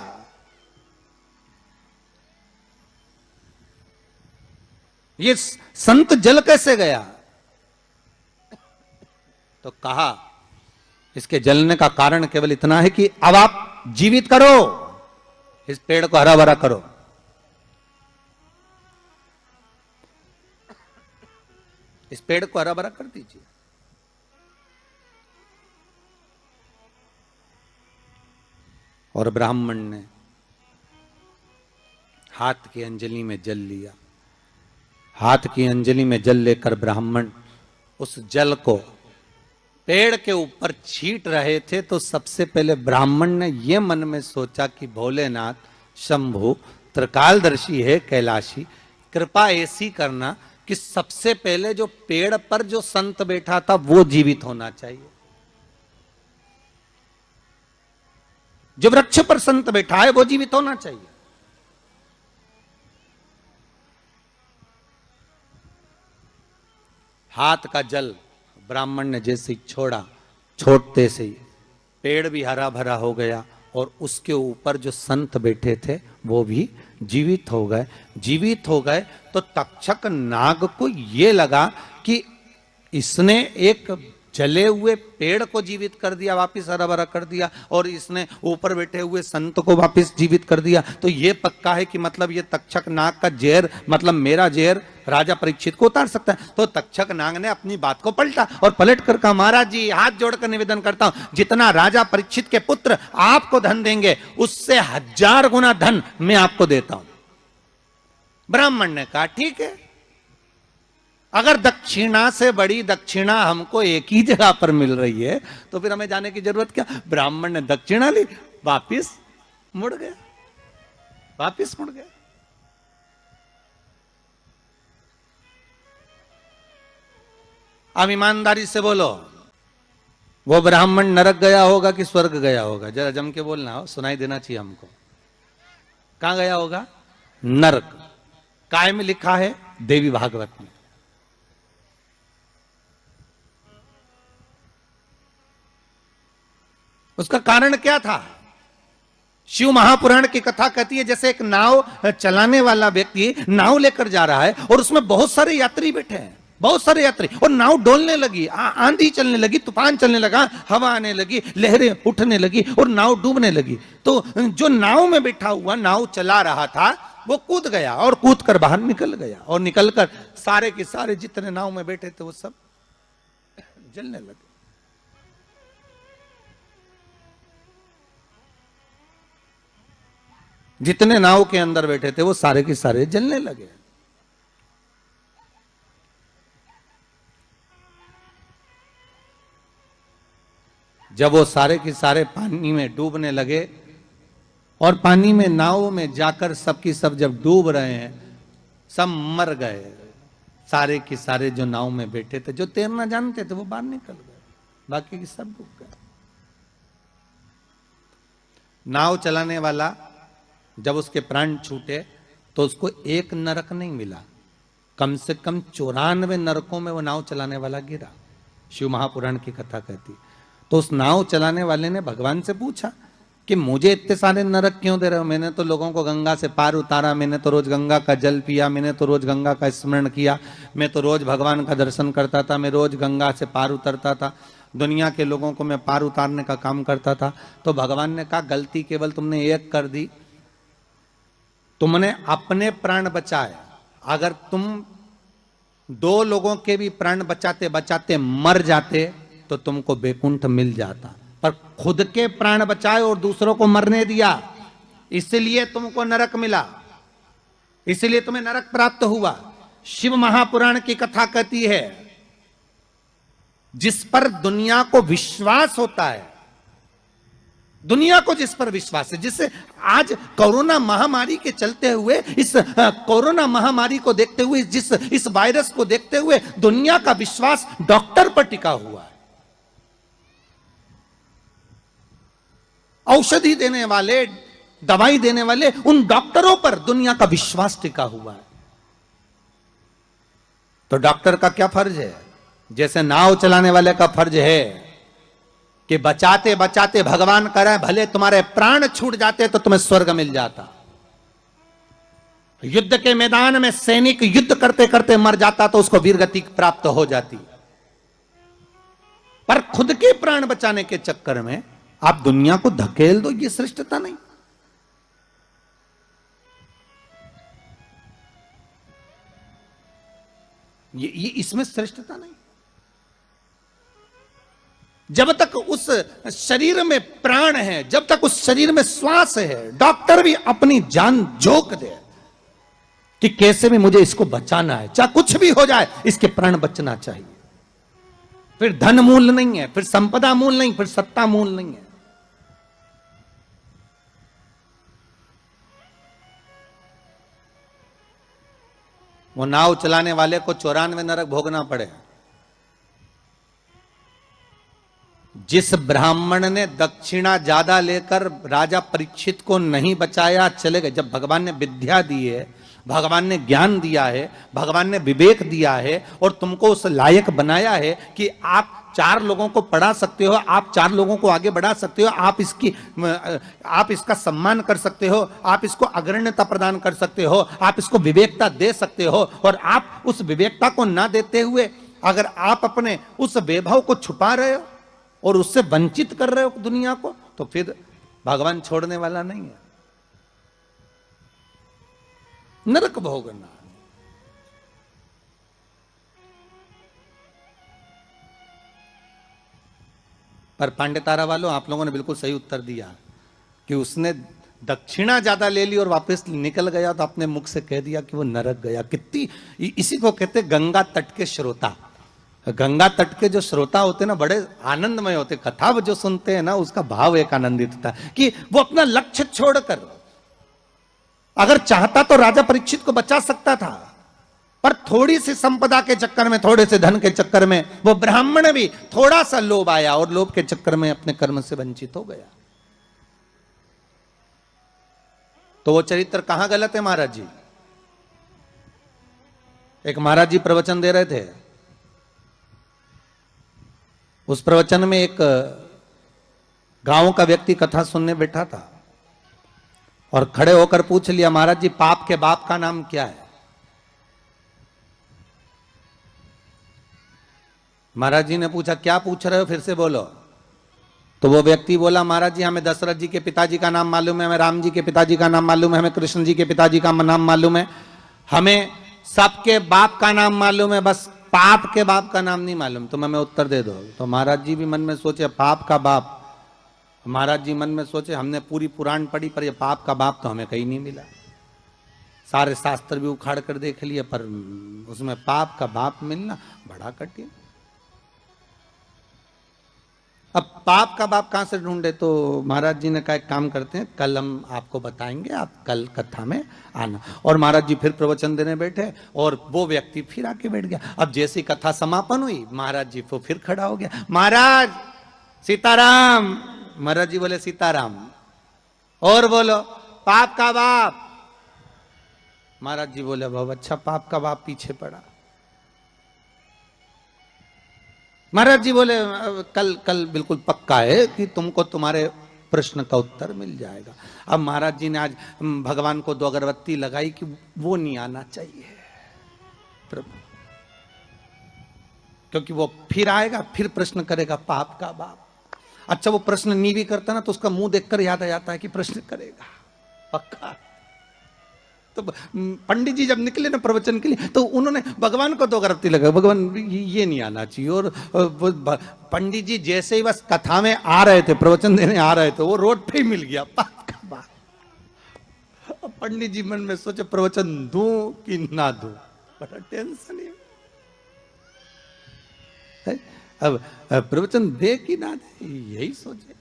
ये संत जल कैसे गया? तो कहा इसके जलने का कारण केवल इतना है कि अब आप जीवित करो, इस पेड़ को हरा भरा करो। इस पेड़ को हरा भरा कर दीजिए। और ब्राह्मण ने हाथ की अंजलि में जल लिया। हाथ की अंजलि में जल लेकर ब्राह्मण उस जल को पेड़ के ऊपर छींट रहे थे, तो सबसे पहले ब्राह्मण ने यह मन में सोचा कि भोलेनाथ, शंभु, त्रिकालदर्शी है कैलाशी, कृपा ऐसी करना कि सबसे पहले जो पेड़ पर जो संत बैठा था वो जीवित होना चाहिए। जो वृक्ष पर संत बैठा है वो जीवित होना चाहिए। हाथ का जल ब्राह्मण ने जैसे ही छोड़ा, छोड़ते से ही पेड़ भी हरा भरा हो गया और उसके ऊपर जो संत बैठे थे वो भी जीवित हो गए। जीवित हो गए तो तक्षक नाग को ये लगा कि इसने एक जले हुए पेड़ को जीवित कर दिया, वापिस हरा भरा कर दिया, और इसने ऊपर बैठे हुए संत को वापिस जीवित कर दिया। तो ये पक्का है कि मतलब ये तक्षक नाग का जहर, मतलब मेरा जहर राजा परीक्षित को उतार सकता है। तो तक्षक नाग ने अपनी बात को पलटा और पलट कर कहा, महाराज जी हाथ जोड़कर निवेदन करता हूं, जितना राजा परीक्षित के पुत्र आपको धन देंगे उससे 1000 गुना धन मैं आपको देता हूं। ब्राह्मण ने कहा ठीक है, अगर दक्षिणा से बड़ी दक्षिणा हमको एक ही जगह पर मिल रही है तो फिर हमें जाने की जरूरत क्या। ब्राह्मण ने दक्षिणा ली, वापिस मुड़ गया, वापिस मुड़ गया। अब ईमानदारी से बोलो, वो ब्राह्मण नरक गया होगा कि स्वर्ग गया होगा? जरा जम के बोलना हो, सुनाई देना चाहिए हमको। कहां गया होगा? नरक। काय में लिखा है? देवी भागवत में। उसका कारण क्या था? शिव महापुराण की कथा कहती है जैसे एक नाव चलाने वाला व्यक्ति नाव लेकर जा रहा है और उसमें बहुत सारे यात्री बैठे हैं, बहुत सारे यात्री, और नाव डोलने लगी, आंधी चलने लगी, तूफान चलने लगा, हवा आने लगी, लहरें उठने लगी और नाव डूबने लगी। तो जो नाव में बैठा हुआ नाव चला रहा था वो कूद गया और कूद कर बाहर निकल गया, और निकलकर सारे के सारे जितने नाव में बैठे थे वो सब जलने लगे। जितने नाव के अंदर बैठे थे वो सारे के सारे जलने लगे। जब वो सारे के सारे पानी में डूबने लगे और पानी में नाव में जाकर सबकी सब जब डूब रहे हैं, सब मर गए। सारे के सारे जो नाव में बैठे थे, जो तैरना जानते थे वो बाहर निकल गए, बाकी के सब डूब गए। नाव चलाने वाला जब उसके प्राण छूटे तो उसको एक नरक नहीं मिला, कम से कम 94 नरकों में वो नाव चलाने वाला गिरा। शिव महापुराण की कथा कहती। तो उस नाव चलाने वाले ने भगवान से पूछा कि मुझे इतने सारे नरक क्यों दे रहे हो? मैंने तो लोगों को गंगा से पार उतारा, मैंने तो रोज गंगा का जल पिया, मैंने तो रोज गंगा का स्मरण किया, मैं तो रोज भगवान का दर्शन करता था, मैं रोज गंगा से पार उतरता था, दुनिया के लोगों को मैं पार उतारने का काम करता था। तो भगवान ने कहा गलती केवल तुमने एक कर दी, तुमने अपने प्राण बचाए। अगर तुम 2 लोगों के भी प्राण बचाते बचाते मर जाते तो तुमको वैकुंठ मिल जाता, पर खुद के प्राण बचाए और दूसरों को मरने दिया, इसलिए तुमको नरक मिला, इसलिए तुम्हें नरक प्राप्त हुआ। शिव महापुराण की कथा कहती है जिस पर दुनिया को विश्वास होता है, दुनिया को जिस पर विश्वास है, जिससे आज कोरोना महामारी के चलते हुए, इस कोरोना महामारी को देखते हुए, इस वायरस को देखते हुए दुनिया का विश्वास डॉक्टर पर टिका हुआ है। औषधि देने वाले, दवाई देने वाले उन डॉक्टरों पर दुनिया का विश्वास टिका हुआ है। तो डॉक्टर का क्या फर्ज है? जैसे नाव चलाने वाले का फर्ज है कि बचाते बचाते भगवान करे भले तुम्हारे प्राण छूट जाते तो तुम्हें स्वर्ग मिल जाता। युद्ध के मैदान में सैनिक युद्ध करते करते मर जाता तो उसको वीरगति प्राप्त हो जाती। पर खुद के प्राण बचाने के चक्कर में आप दुनिया को धकेल दो, ये श्रेष्ठता नहीं। ये इसमें श्रेष्ठता नहीं। जब तक उस शरीर में प्राण है, जब तक उस शरीर में श्वास है, डॉक्टर भी अपनी जान झोंक दे कि कैसे भी मुझे इसको बचाना है, चाहे कुछ भी हो जाए, इसके प्राण बचना चाहिए। फिर धन मूल नहीं है, फिर संपदा मूल नहीं, फिर सत्ता मूल नहीं है। वो नाव चलाने वाले को 94 नरक भोगना पड़े। जिस ब्राह्मण ने दक्षिणा ज्यादा लेकर राजा परीक्षित को नहीं बचाया, चले गए। जब भगवान ने विद्या दी है, भगवान ने ज्ञान दिया है, भगवान ने विवेक दिया है और तुमको उस लायक बनाया है कि आप 4 लोगों को पढ़ा सकते हो, आप 4 लोगों को आगे बढ़ा सकते हो, आप इसका सम्मान कर सकते हो, आप इसको अग्रण्यता प्रदान कर सकते हो, आप इसको विवेकता दे सकते हो। और आप उस विवेकता को ना देते हुए अगर आप अपने उस वैभव को छुपा रहे हो और उससे वंचित कर रहे हो दुनिया को, तो फिर भगवान छोड़ने वाला नहीं है। नरक भोगना। पर पांडेतारा वालों, आप लोगों ने बिल्कुल सही उत्तर दिया कि उसने दक्षिणा ज्यादा ले ली और वापस निकल गया तो अपने मुख से कह दिया कि वो नरक गया। कितनी, इसी को कहते गंगा तट के श्रोता। गंगा तट के जो श्रोता होते हैं ना, बड़े आनंदमय होते। कथा जो सुनते हैं ना, उसका भाव एक आनंदित होता है कि वो अपना लक्ष्य छोड़कर, अगर चाहता तो राजा परीक्षित को बचा सकता था, पर थोड़ी सी संपदा के चक्कर में, थोड़े से धन के चक्कर में वो ब्राह्मण भी थोड़ा सा लोभ आया और लोभ के चक्कर में अपने कर्म से वंचित हो गया। तो वो चरित्र कहां गलत है महाराज जी? एक महाराज जी प्रवचन दे रहे थे, उस प्रवचन में एक गांव का व्यक्ति कथा सुनने बैठा था और खड़े होकर पूछ लिया, महाराज जी पाप के बाप का नाम क्या है? महाराज जी ने पूछा, क्या पूछ रहे हो, फिर से बोलो। तो वो व्यक्ति बोला, महाराज जी हमें दशरथ जी के पिताजी का नाम मालूम है, हमें राम जी के पिताजी का नाम मालूम है, हमें कृष्ण जी के पिताजी का नाम मालूम है, हमें सबके बाप का नाम मालूम है, बस पाप के बाप का नाम नहीं मालूम। तुम हमें उत्तर दे दो। तो महाराज जी भी मन में सोचे, पाप का बाप। महाराज जी मन में सोचे, हमने पूरी पुराण पढ़ी पर ये पाप का बाप तो हमें कहीं नहीं मिला। सारे शास्त्र भी उखाड़ कर देख लिए पर उसमें पाप का बाप मिलना बड़ा कठिन। अब पाप का बाप कहां से ढूंढे? तो महाराज जी ने कहा, एक काम करते हैं, कल हम आपको बताएंगे, आप कल कथा में आना। और महाराज जी फिर प्रवचन देने बैठे और वो व्यक्ति फिर आके बैठ गया। अब जैसी कथा समापन हुई, महाराज जी को फिर खड़ा हो गया, महाराज सीताराम। महाराज जी बोले, सीताराम। और बोलो, पाप का बाप। महाराज जी बोले, बहुत अच्छा, पाप का बाप पीछे पड़ा। महाराज जी बोले, कल बिल्कुल पक्का है कि तुमको तुम्हारे प्रश्न का उत्तर मिल जाएगा। अब महाराज जी ने आज भगवान को 2 अगरबत्ती लगाई कि वो नहीं आना चाहिए प्रभु, क्योंकि वो फिर आएगा, फिर प्रश्न करेगा पाप का बाप। अच्छा, वो प्रश्न नहीं भी करता ना तो उसका मुंह देखकर याद आ जाता है कि प्रश्न करेगा पक्का। तो पंडित जी जब निकले ना प्रवचन के लिए तो उन्होंने भगवान को 2 अगरबत्ती लगाई, भगवान ये नहीं आना चाहिए। और पंडित जी जैसे ही बस कथा में आ रहे थे, प्रवचन देने आ रहे थे, वो रोड पे ही मिल गया पाप का बाप। पंडित जी मन में सोचे, प्रवचन दूं कि ना दूं, बड़ा टेंशन है। अब प्रवचन दे कि ना दे, यही सोचे।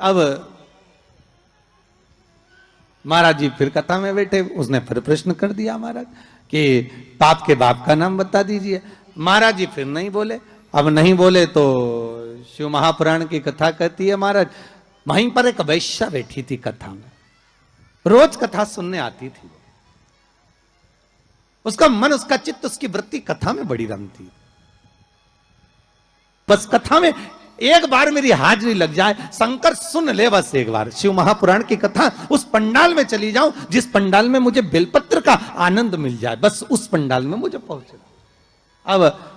अब महाराज जी फिर कथा में बैठे, उसने फिर प्रश्न कर दिया महाराज कि पाप के बाप का नाम बता दीजिए। महाराज जी फिर नहीं बोले। अब नहीं बोले तो शिव महापुराण की कथा कहती है, महाराज वहीं पर एक वैश्या बैठी थी कथा में, रोज कथा सुनने आती थी। उसका मन, उसका चित्त, उसकी वृत्ति कथा में बड़ी रमती। बस कथा में एक बार मेरी हाजिरी लग जाए, शंकर सुन ले बस एक बार शिव महापुराण की कथा, उस पंडाल में चली जाऊं जिस पंडाल में मुझे बेलपत्र का आनंद मिल जाए, बस उस पंडाल में मुझे पहुंचे। अब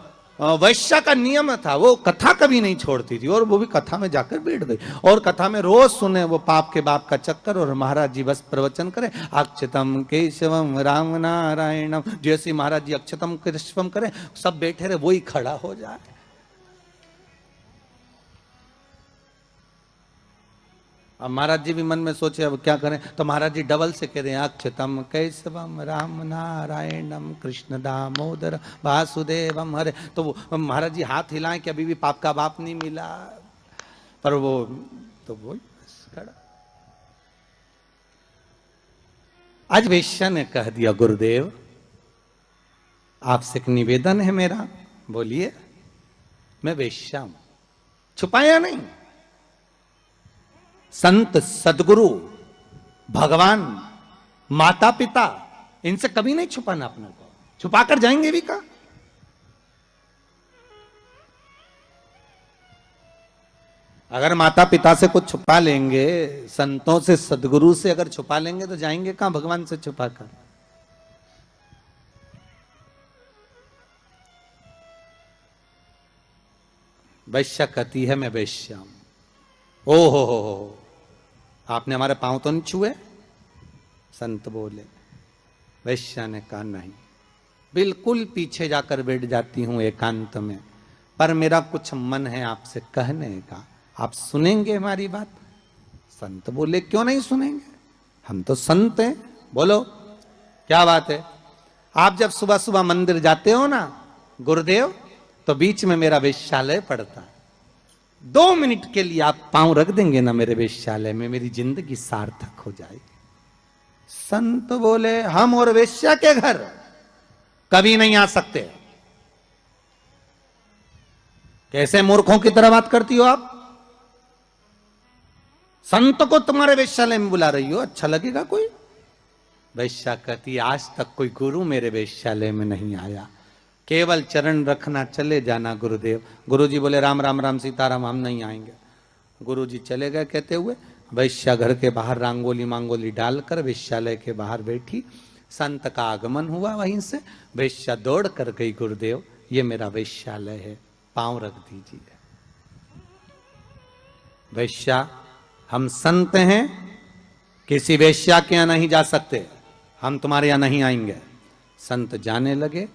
वैश्या का नियम था, वो कथा कभी नहीं छोड़ती थी और वो भी कथा में जाकर बैठ गई और कथा में रोज सुने वो पाप के बाप का चक्कर, और महाराज जी बस प्रवचन करें अक्षतम केशवम राम नारायणम, जैसे महाराज जी अक्षतम केशवम करें सब बैठे रहे, वही खड़ा हो जाए। अब महाराज जी भी मन में सोचे अब क्या करें, तो महाराज जी डबल से कह रहे हैं अक्षतम कैसवम राम नारायणम कृष्ण दामोदर वासुदेवम हरे। तो वो महाराज जी हाथ हिलाएं कि अभी भी पाप का बाप नहीं मिला, पर वो तो वो खड़ा। आज वेश्या ने कह दिया गुरुदेव आपसे एक निवेदन है मेरा। बोलिए। मैं वेश्या हूं, छुपाया नहीं। संत सदगुरु भगवान माता पिता इनसे कभी नहीं छुपाना अपने को, छुपाकर जाएंगे भी का। अगर माता पिता से कुछ छुपा लेंगे, संतों से सदगुरु से अगर छुपा लेंगे तो जाएंगे कहां भगवान से छुपाकर। वैश्या कहती है मैं वैश्या हूं। ओ हो, आपने हमारे पांव तो नहीं छुए? संत बोले। वैश्या ने कहा नहीं, बिल्कुल पीछे जाकर बैठ जाती हूं एकांत में, पर मेरा कुछ मन है आपसे कहने का, आप सुनेंगे हमारी बात? संत बोले क्यों नहीं सुनेंगे, हम तो संत हैं, बोलो क्या बात है। आप जब सुबह सुबह मंदिर जाते हो ना गुरुदेव, तो बीच में मेरा वेश्यालय पड़ता है, 2 मिनट के लिए आप पांव रख देंगे ना मेरे वेश्यालय में, मेरी जिंदगी सार्थक हो जाएगी। संत बोले हम और वेश्या के घर कभी नहीं आ सकते। कैसे मूर्खों की तरह बात करती हो आप? संत को तुम्हारे वेश्यालय में बुला रही हो, अच्छा लगेगा कोई? वेश्या कहती आज तक कोई गुरु मेरे वेश्यालय में नहीं आया, केवल चरण रखना, चले जाना गुरुदेव। गुरुजी बोले राम राम राम सीताराम, हम नहीं आएंगे। गुरुजी चले गए कहते हुए। वैश्या घर के बाहर रंगोली मांगोली डालकर वेश्यालय के बाहर बैठी। संत का आगमन हुआ वहीं से। वैश्या दौड़ कर गई, गुरुदेव ये मेरा वेश्यालय है, पांव रख दीजिए। वैश्या हम संत हैं, किसी वेश्या के यहां नहीं जा सकते, हम तुम्हारे यहां नहीं आएंगे। संत जाने लगे।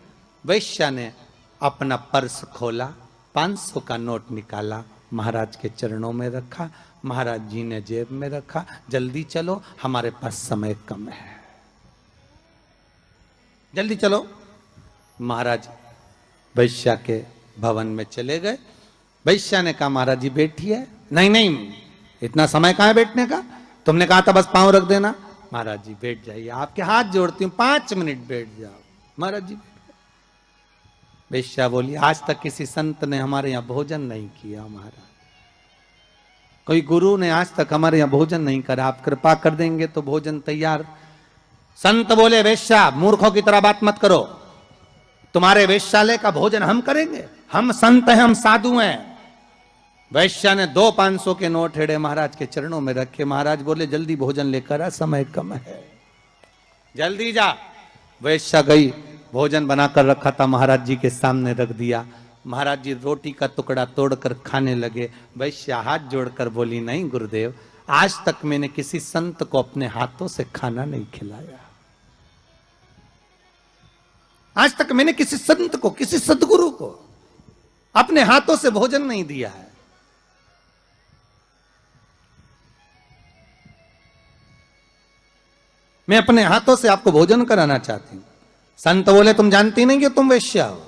वैश्या ने अपना पर्स खोला, 500 का नोट निकाला, महाराज के चरणों में रखा। महाराज जी ने जेब में रखा, जल्दी चलो हमारे पास समय कम है, जल्दी चलो। महाराज वैश्या के भवन में चले गए। वैश्या ने कहा महाराज जी बैठिए। नहीं नहीं, इतना समय कहां है बैठने का, तुमने कहा था बस पांव रख देना। महाराज जी बैठ जाइए, आपके हाथ जोड़ती हूं, 5 मिनट बैठ जाओ। महाराज जी। वेश्या बोली आज तक किसी संत ने हमारे यहां भोजन नहीं किया, महाराज कोई गुरु ने आज तक हमारे यहां भोजन नहीं करा, आप कृपा कर देंगे तो भोजन तैयार। संत बोले वेश्या मूर्खों की तरह बात मत करो, तुम्हारे वेश्यालय का भोजन हम करेंगे, हम संत हैं, हम साधु हैं। वैश्या ने 2 500 के नोट हेड़े महाराज के चरणों में रखे। महाराज बोले जल्दी भोजन लेकर आ, समय कम है, जल्दी जा। वैश्या गई, भोजन बनाकर रखा था महाराज जी के सामने रख दिया। महाराज जी रोटी का टुकड़ा तोड़कर खाने लगे। वैश्या हाथ जोड़कर बोली नहीं गुरुदेव, आज तक मैंने किसी संत को अपने हाथों से खाना नहीं खिलाया, आज तक मैंने किसी संत को, किसी सदगुरु को अपने हाथों से भोजन नहीं दिया है। मैं अपने हाथों से आपको भोजन कराना चाहती हूं। संत बोले तुम जानती नहीं कि तुम वेश्या हो,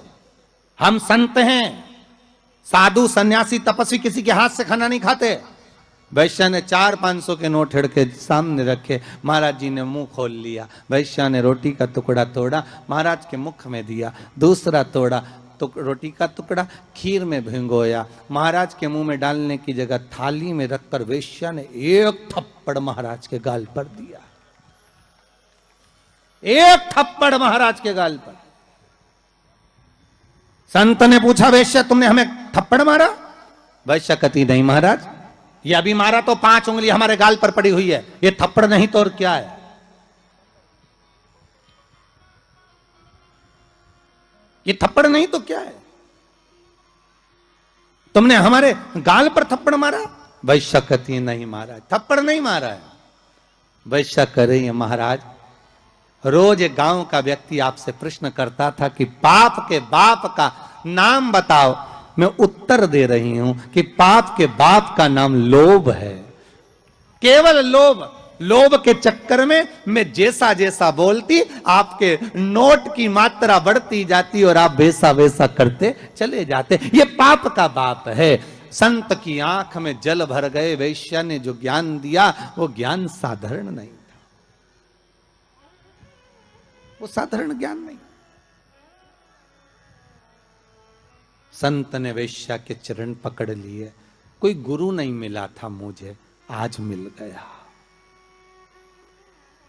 हम संत हैं, साधु सन्यासी तपस्वी किसी के हाथ से खाना नहीं खाते। वैश्या ने 4 500 के नोट हिड़ के सामने रखे। महाराज जी ने मुंह खोल लिया। वैश्या ने रोटी का टुकड़ा तोड़ा, महाराज के मुख में दिया, दूसरा तोड़ा तो रोटी का टुकड़ा खीर में भिंगोया, महाराज के मुंह में डालने की जगह थाली में रखकर वैश्या ने एक थप्पड़ महाराज के गाल पर दिया। एक थप्पड़ महाराज के गाल पर। संत ने पूछा, वैश्य तुमने हमें थप्पड़ मारा? वैश्य कहती, नहीं महाराज, ये अभी मारा तो 5 उंगली हमारे गाल पर पड़ी हुई है, ये थप्पड़ नहीं तो और क्या है? ये थप्पड़ नहीं तो क्या है? तुमने हमारे गाल पर थप्पड़ मारा? वैश्य कहती, नहीं महाराज, थप्पड़ नहीं मारा है। वैश्य कह रही है, महाराज रोज एक गांव का व्यक्ति आपसे प्रश्न करता था कि पाप के बाप का नाम बताओ। मैं उत्तर दे रही हूं कि पाप के बाप का नाम लोभ है, केवल लोभ। लोभ के चक्कर में मैं जैसा जैसा बोलती, आपके नोट की मात्रा बढ़ती जाती और आप वैसा वैसा करते चले जाते। ये पाप का बाप है। संत की आंख में जल भर गए। वैश्य ने जो ज्ञान दिया वो ज्ञान साधारण नहीं था, वो साधारण ज्ञान नहीं। संत ने वैश्य के चरण पकड़ लिए। कोई गुरु नहीं मिला था मुझे, आज मिल गया,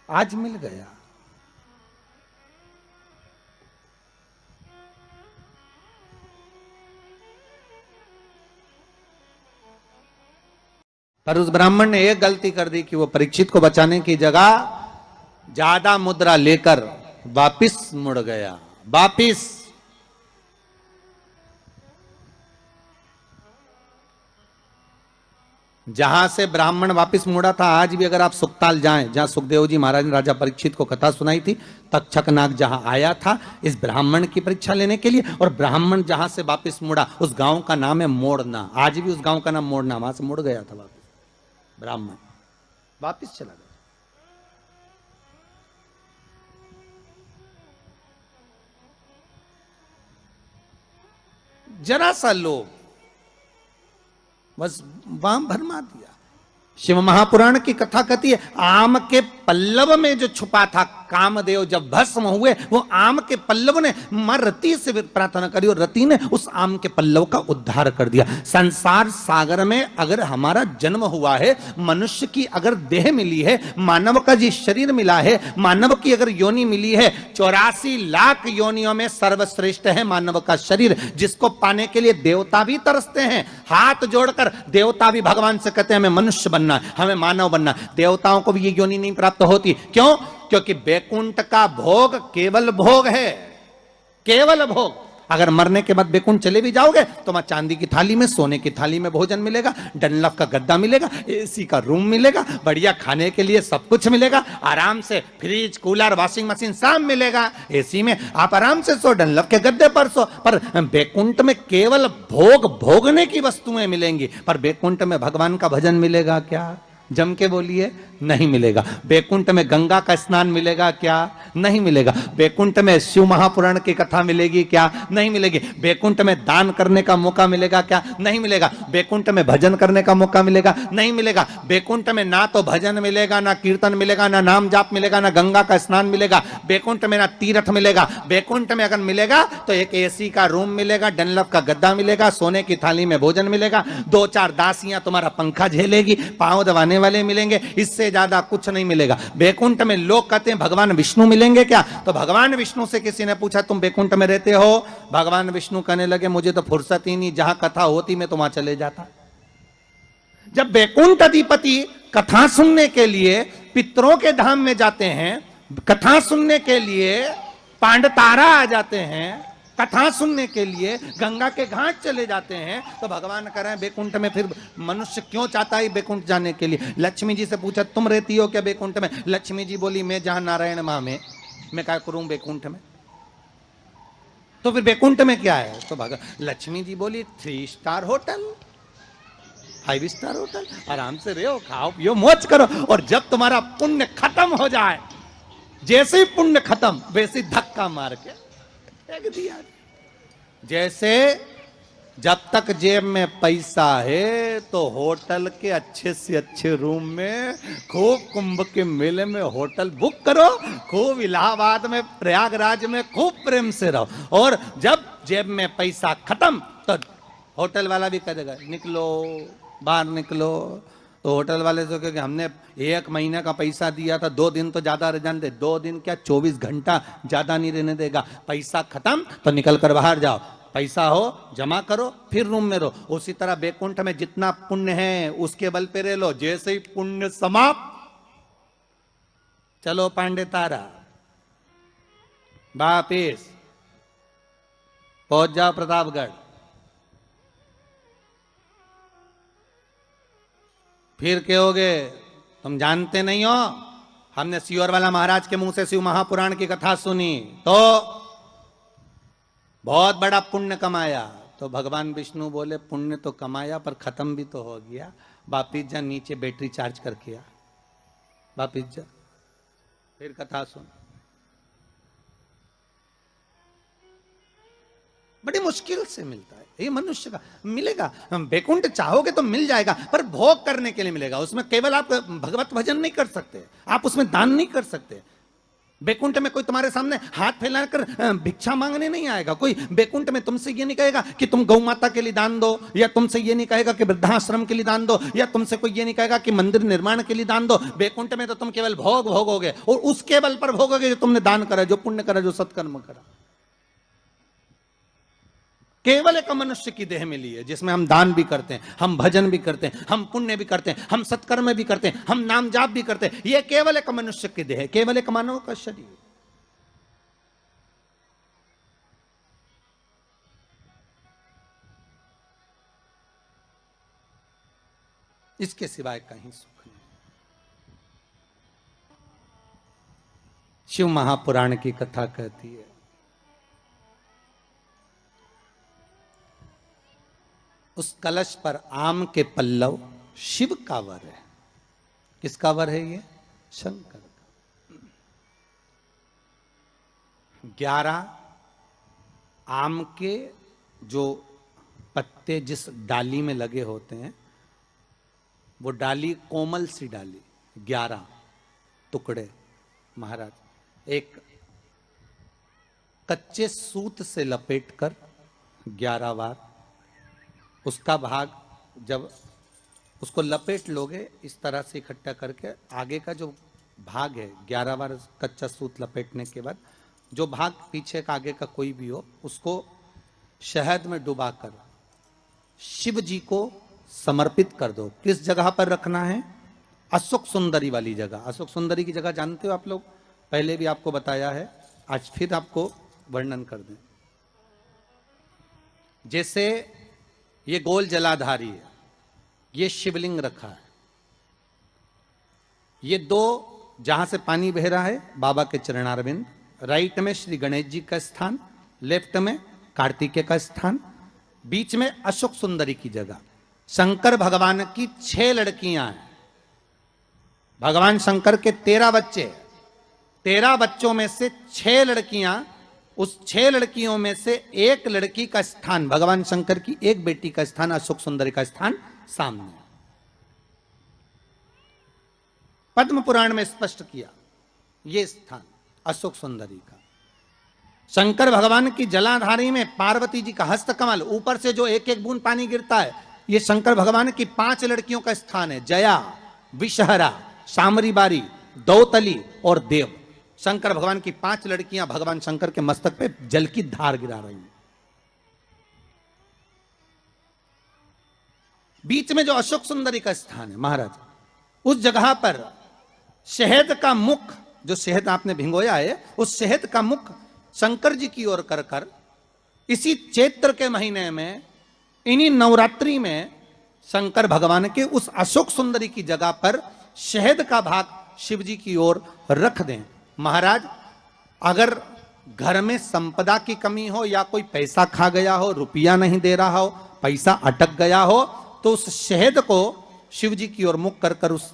आज मिल गया। पर उस ब्राह्मण ने एक गलती कर दी कि वो परीक्षित को बचाने की जगह ज्यादा मुद्रा लेकर वापिस मुड़ गया। वापिस जहां से ब्राह्मण वापिस मुड़ा था, आज भी अगर आप सुखताल जाएं, जहां सुखदेव जी महाराज ने राजा परीक्षित को कथा सुनाई थी, तक्षक नाग जहां आया था इस ब्राह्मण की परीक्षा लेने के लिए, और ब्राह्मण जहां से वापिस मुड़ा उस गांव का नाम है मोड़ना। आज भी उस गांव का नाम मोड़ना। वहां से मुड़ गया था वापिस ब्राह्मण, वापिस चला गया। जरा सा लोभ बस वाम भरमा दिया। शिव महापुराण की कथा कहती है, आम के पल्लव में जो छुपा था कामदेव, जब भस्म हुए, वो आम के पल्लव ने मां रति से प्रार्थना करी और रति ने उस आम के पल्लव का उद्धार कर दिया। संसार सागर में अगर हमारा जन्म हुआ है, मनुष्य की अगर देह मिली है, मानव का जी शरीर मिला है, मानव की अगर योनि मिली है, 84 लाख योनियों में सर्वश्रेष्ठ है मानव का शरीर, जिसको पाने के लिए देवता भी तरसते हैं। हाथ जोड़कर देवता भी भगवान से कहते हैं हमें मनुष्य बनना, हमें मानव बनना। देवताओं को भी ये योनि नहीं प्राप्त होती। क्यों? क्योंकि बैकुंठ का भोग केवल भोग है, केवल भोग। अगर मरने के बाद बैकुंठ चले भी जाओगे तो वहां चांदी की थाली में, सोने की थाली में भोजन मिलेगा, डनलफ का गद्दा मिलेगा, एसी का रूम मिलेगा, बढ़िया खाने के लिए सब कुछ मिलेगा, आराम से फ्रिज, कूलर, वॉशिंग मशीन सब मिलेगा। एसी में आप आराम से सो, डनलफ के गद्दे पर सो। पर बैकुंठ में केवल भोग भोगने की वस्तुएं मिलेंगी। पर बैकुंठ में भगवान का भजन मिलेगा क्या? जम के बोलिए, नहीं मिलेगा। बैकुंठ में गंगा का स्नान मिलेगा क्या? नहीं मिलेगा। बैकुंठ में शिव महापुराण की कथा मिलेगी क्या? नहीं मिलेगी। बैकुंठ में दान करने का मौका मिलेगा क्या? नहीं मिलेगा। बैकुंठ में भजन करने का मौका मिलेगा? नहीं मिलेगा। बैकुंठ में ना तो भजन मिलेगा, ना कीर्तन मिलेगा, ना नाम जाप मिलेगा, ना गंगा का स्नान मिलेगा। बैकुंठ में ना तीर्थ मिलेगा। बैकुंठ में अगर मिलेगा तो एक एसी का रूम मिलेगा, डनलफ का गद्दा मिलेगा, सोने की थाली में भोजन मिलेगा, 2-4 दासियां तुम्हारा पंखा झेलेगी, पांव दबाने वाले मिलेंगे, इससे ज्यादा कुछ नहीं मिलेगा। बैकुंठ में लोग कहते हैं भगवान विष्णु मिलेंगे क्या? तो भगवान विष्णु से किसी ने पूछा तुम बैकुंठ में रहते हो? भगवान विष्णु कहने लगे मुझे तो फुर्सत ही नहीं, जहां कथा होती मैं तो वहां चले जाता। जब बैकुंठ अधिपति कथा सुनने के लिए पितरों के धाम में जाते हैं, कथा सुनने के लिए पांडतारा आ जाते हैं, कथा सुनने के लिए गंगा के घाट चले जाते हैं, तो भगवान कह रहे हैं बैकुंठ में फिर मनुष्य क्यों चाहता है बैकुंठ जाने के लिए? लक्ष्मी जी से पूछा तुम रहती हो क्या बैकुंठ में? लक्ष्मी जी बोली मैं जहां नारायण मां में, मैं क्या करूं बैकुंठ में? तो फिर बैकुंठ में क्या है? तो लक्ष्मी जी बोली 3 स्टार होटल, 5 स्टार होटल, आराम से रहो, खाओ पियो, मौज करो। और जब तुम्हारा पुण्य खत्म हो जाए, जैसे ही पुण्य खत्म वैसे धक्का मार के फेंक दिया। जैसे जब तक जेब में पैसा है तो होटल के अच्छे से अच्छे रूम में, खूब कुंभ के मेले में होटल बुक करो, खूब इलाहाबाद में, प्रयागराज में खूब प्रेम से रहो। और जब जेब में पैसा खत्म तो होटल वाला भी कह देगा निकलो, बाहर निकलो, तो होटल वाले से कहे हमने 1 महीने का पैसा दिया था, 2 दिन तो ज्यादा रह जाने दे। 2 दिन क्या 24 घंटा ज्यादा नहीं रहने देगा। पैसा खत्म तो निकल कर बाहर जाओ, पैसा हो जमा करो, फिर रूम में रहो। उसी तरह बैकुंठ में जितना पुण्य है उसके बल पे रह लो। जैसे ही पुण्य समाप्त, चलो पांडे तारा वापिस पहुंच जाओ प्रतापगढ़। फिर कहोगे तुम जानते नहीं हो, हमने सियोर वाला महाराज के मुंह से शिव महापुराण की कथा सुनी तो बहुत बड़ा पुण्य कमाया। तो भगवान विष्णु बोले पुण्य तो कमाया पर खत्म भी तो हो गया, वापिस जा नीचे बैटरी चार्ज करके आ, वापिस जा, फिर कथा सुन। बड़ी मुश्किल से मिलता है ये मनुष्य का, मिलेगा। बैकुंठ चाहोगे तो मिल जाएगा, पर भोग करने के लिए मिलेगा। उसमें केवल आप भगवत भजन नहीं कर सकते, आप उसमें दान नहीं कर सकते। बैकुंठ में कोई तुम्हारे सामने हाथ फैलाकर भिक्षा मांगने नहीं आएगा। कोई बैकुंठ में तुमसे ये नहीं कहेगा कि तुम गौ माता के लिए दान दो, या तुमसे ये नहीं कहेगा कि वृद्धाश्रम के लिए दान दो, या तुमसे कोई ये नहीं कहेगा कि मंदिर निर्माण के लिए दान दो। बैकुंठ में तो तुम केवल भोग भोगोगे, और उसके बल पर भोगोगे जो तुमने दान करा, जो पुण्य करा, जो सत्कर्म करा। केवल एक मनुष्य की देह मिली है जिसमें हम दान भी करते हैं, हम भजन भी करते हैं, हम पुण्य भी करते हैं, हम सत्कर्म भी करते हैं, हम नाम जाप भी करते हैं। यह केवल एक मनुष्य की देह है, केवल एक मानव का शरीर। इसके सिवाय कहीं सुख नहीं। शिव महापुराण की कथा कहती है उस कलश पर आम के पल्लव शिव का वर है। किसका वर है ये? शंकर का। 11 आम के जो पत्ते जिस डाली में लगे होते हैं, वो डाली कोमल सी डाली, 11 टुकड़े महाराज एक कच्चे सूत से लपेटकर 11 बार उसका भाग, जब उसको लपेट लोगे इस तरह से इकट्ठा करके, आगे का जो भाग है 11 बार कच्चा सूत लपेटने के बाद जो भाग पीछे का आगे का कोई भी हो, उसको शहद में डुबाकर शिव जी को समर्पित कर दो। किस जगह पर रखना है? अशोक सुंदरी वाली जगह। अशोक सुंदरी की जगह जानते हो आप लोग, पहले भी आपको बताया है, आज फिर आपको वर्णन कर दें। जैसे ये गोल जलाधारी है, ये शिवलिंग रखा है, ये 2 जहां से पानी बह रहा है बाबा के चरणारविंद, राइट में श्री गणेश जी का स्थान, लेफ्ट में कार्तिकेय का स्थान, बीच में अशोक सुंदरी की जगह। शंकर भगवान की 6 लड़कियां हैं। भगवान शंकर के 13 बच्चे, 13 बच्चों में से 6 लड़कियां, उस 6 लड़कियों में से एक लड़की का स्थान, भगवान शंकर की एक बेटी का स्थान, अशोक सुंदरी का स्थान सामने। पद्म पुराण में स्पष्ट किया यह स्थान अशोक सुंदरी का। शंकर भगवान की जलाधारी में पार्वती जी का हस्तकमल, ऊपर से जो एक एक बूंद पानी गिरता है, यह शंकर भगवान की 5 लड़कियों का स्थान है। जया, विषहरा, शामरी बारी, दौतली और देव। शंकर भगवान की 5 लड़कियां भगवान शंकर के मस्तक पे जल की धार गिरा रही हैं। बीच में जो अशोक सुंदरी का स्थान है महाराज, उस जगह पर शहद का मुख, जो शहद आपने भिंगोया है, उस शहद का मुख शंकर जी की ओर कर कर इसी चैत्र के महीने में, इन्हीं नवरात्रि में शंकर भगवान के उस अशोक सुंदरी की जगह पर शहद का भाग शिव जी की ओर रख दें। महाराज अगर घर में संपदा की कमी हो, या कोई पैसा खा गया हो, रुपया नहीं दे रहा हो, पैसा अटक गया हो, तो उस शहद को शिव जी की ओर मुख कर कर उस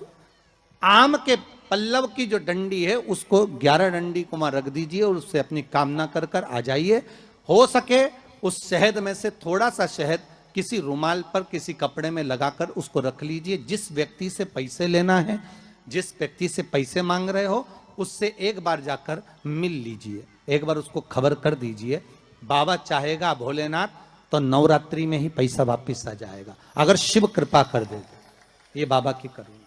आम के पल्लव की जो डंडी है उसको 11 डंडी को वहां रख दीजिए और उससे अपनी कामना कर कर आ जाइए। हो सके उस शहद में से थोड़ा सा शहद किसी रुमाल पर, किसी कपड़े में लगाकर उसको रख लीजिए। जिस व्यक्ति से पैसे लेना है, जिस व्यक्ति से पैसे मांग रहे हो, उससे एक बार जाकर मिल लीजिए, एक बार उसको खबर कर दीजिए। बाबा चाहेगा भोलेनाथ तो नवरात्रि में ही पैसा वापिस आ जाएगा, अगर शिव कृपा कर दे। ये बाबा की करुणा।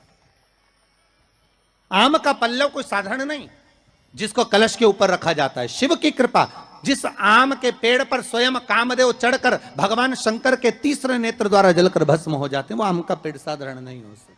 आम का पल्लव कोई साधारण नहीं जिसको कलश के ऊपर रखा जाता है, शिव की कृपा। जिस आम के पेड़ पर स्वयं कामदेव चढ़कर भगवान शंकर के तीसरे नेत्र द्वारा जलकर भस्म हो जाते हैं, वो आम का पेड़ साधारण नहीं हो सकता।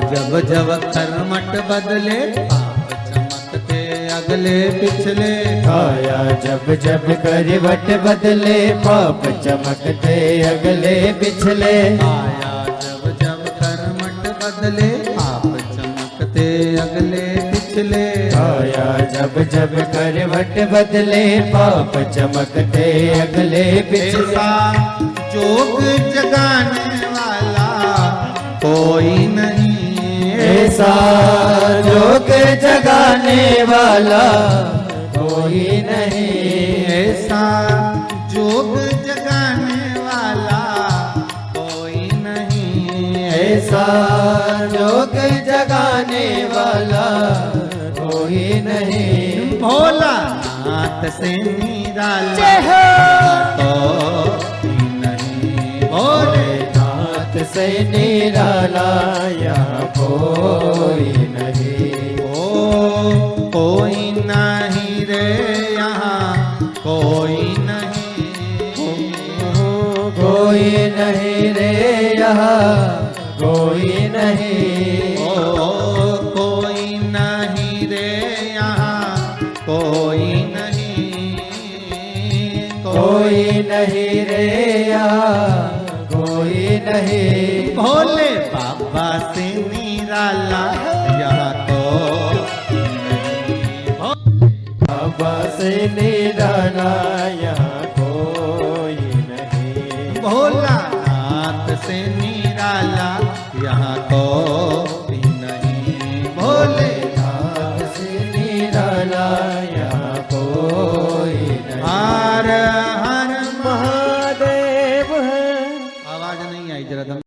जब जब कर्मठ बदले पाप चमकते अगले पिछले, काया जब जब करवट बदले पाप चमकते अगले पिछले, काया जब जब कर्मठ बदले पाप चमकते अगले पिछले, काया जब जब करवट बदले पाप चमकते अगले पिछले। जोग जगाने वाला कोई नहीं, ऐसा जोग जगाने वाला कोई नहीं, ऐसा जोग जगाने वाला कोई नहीं, ऐसा जोग जगाने वाला कोई नहीं। भोला नाथ से निराला तो नहीं, भोले से निराला यहाँ कोई नहीं। ओ कोई नहीं रे यहाँ कोई नहीं, कोई नहीं रे यहाँ कोई नहीं। ओ कोई नहीं रे यहाँ कोई नहीं, कोई नहीं रे यहाँ कोई नहीं। भोले बाबा से निराला यहाँ तो नहीं, बाबा से निराला यहाँ कोई नहीं। भोला नाथ से निराला यहाँ तो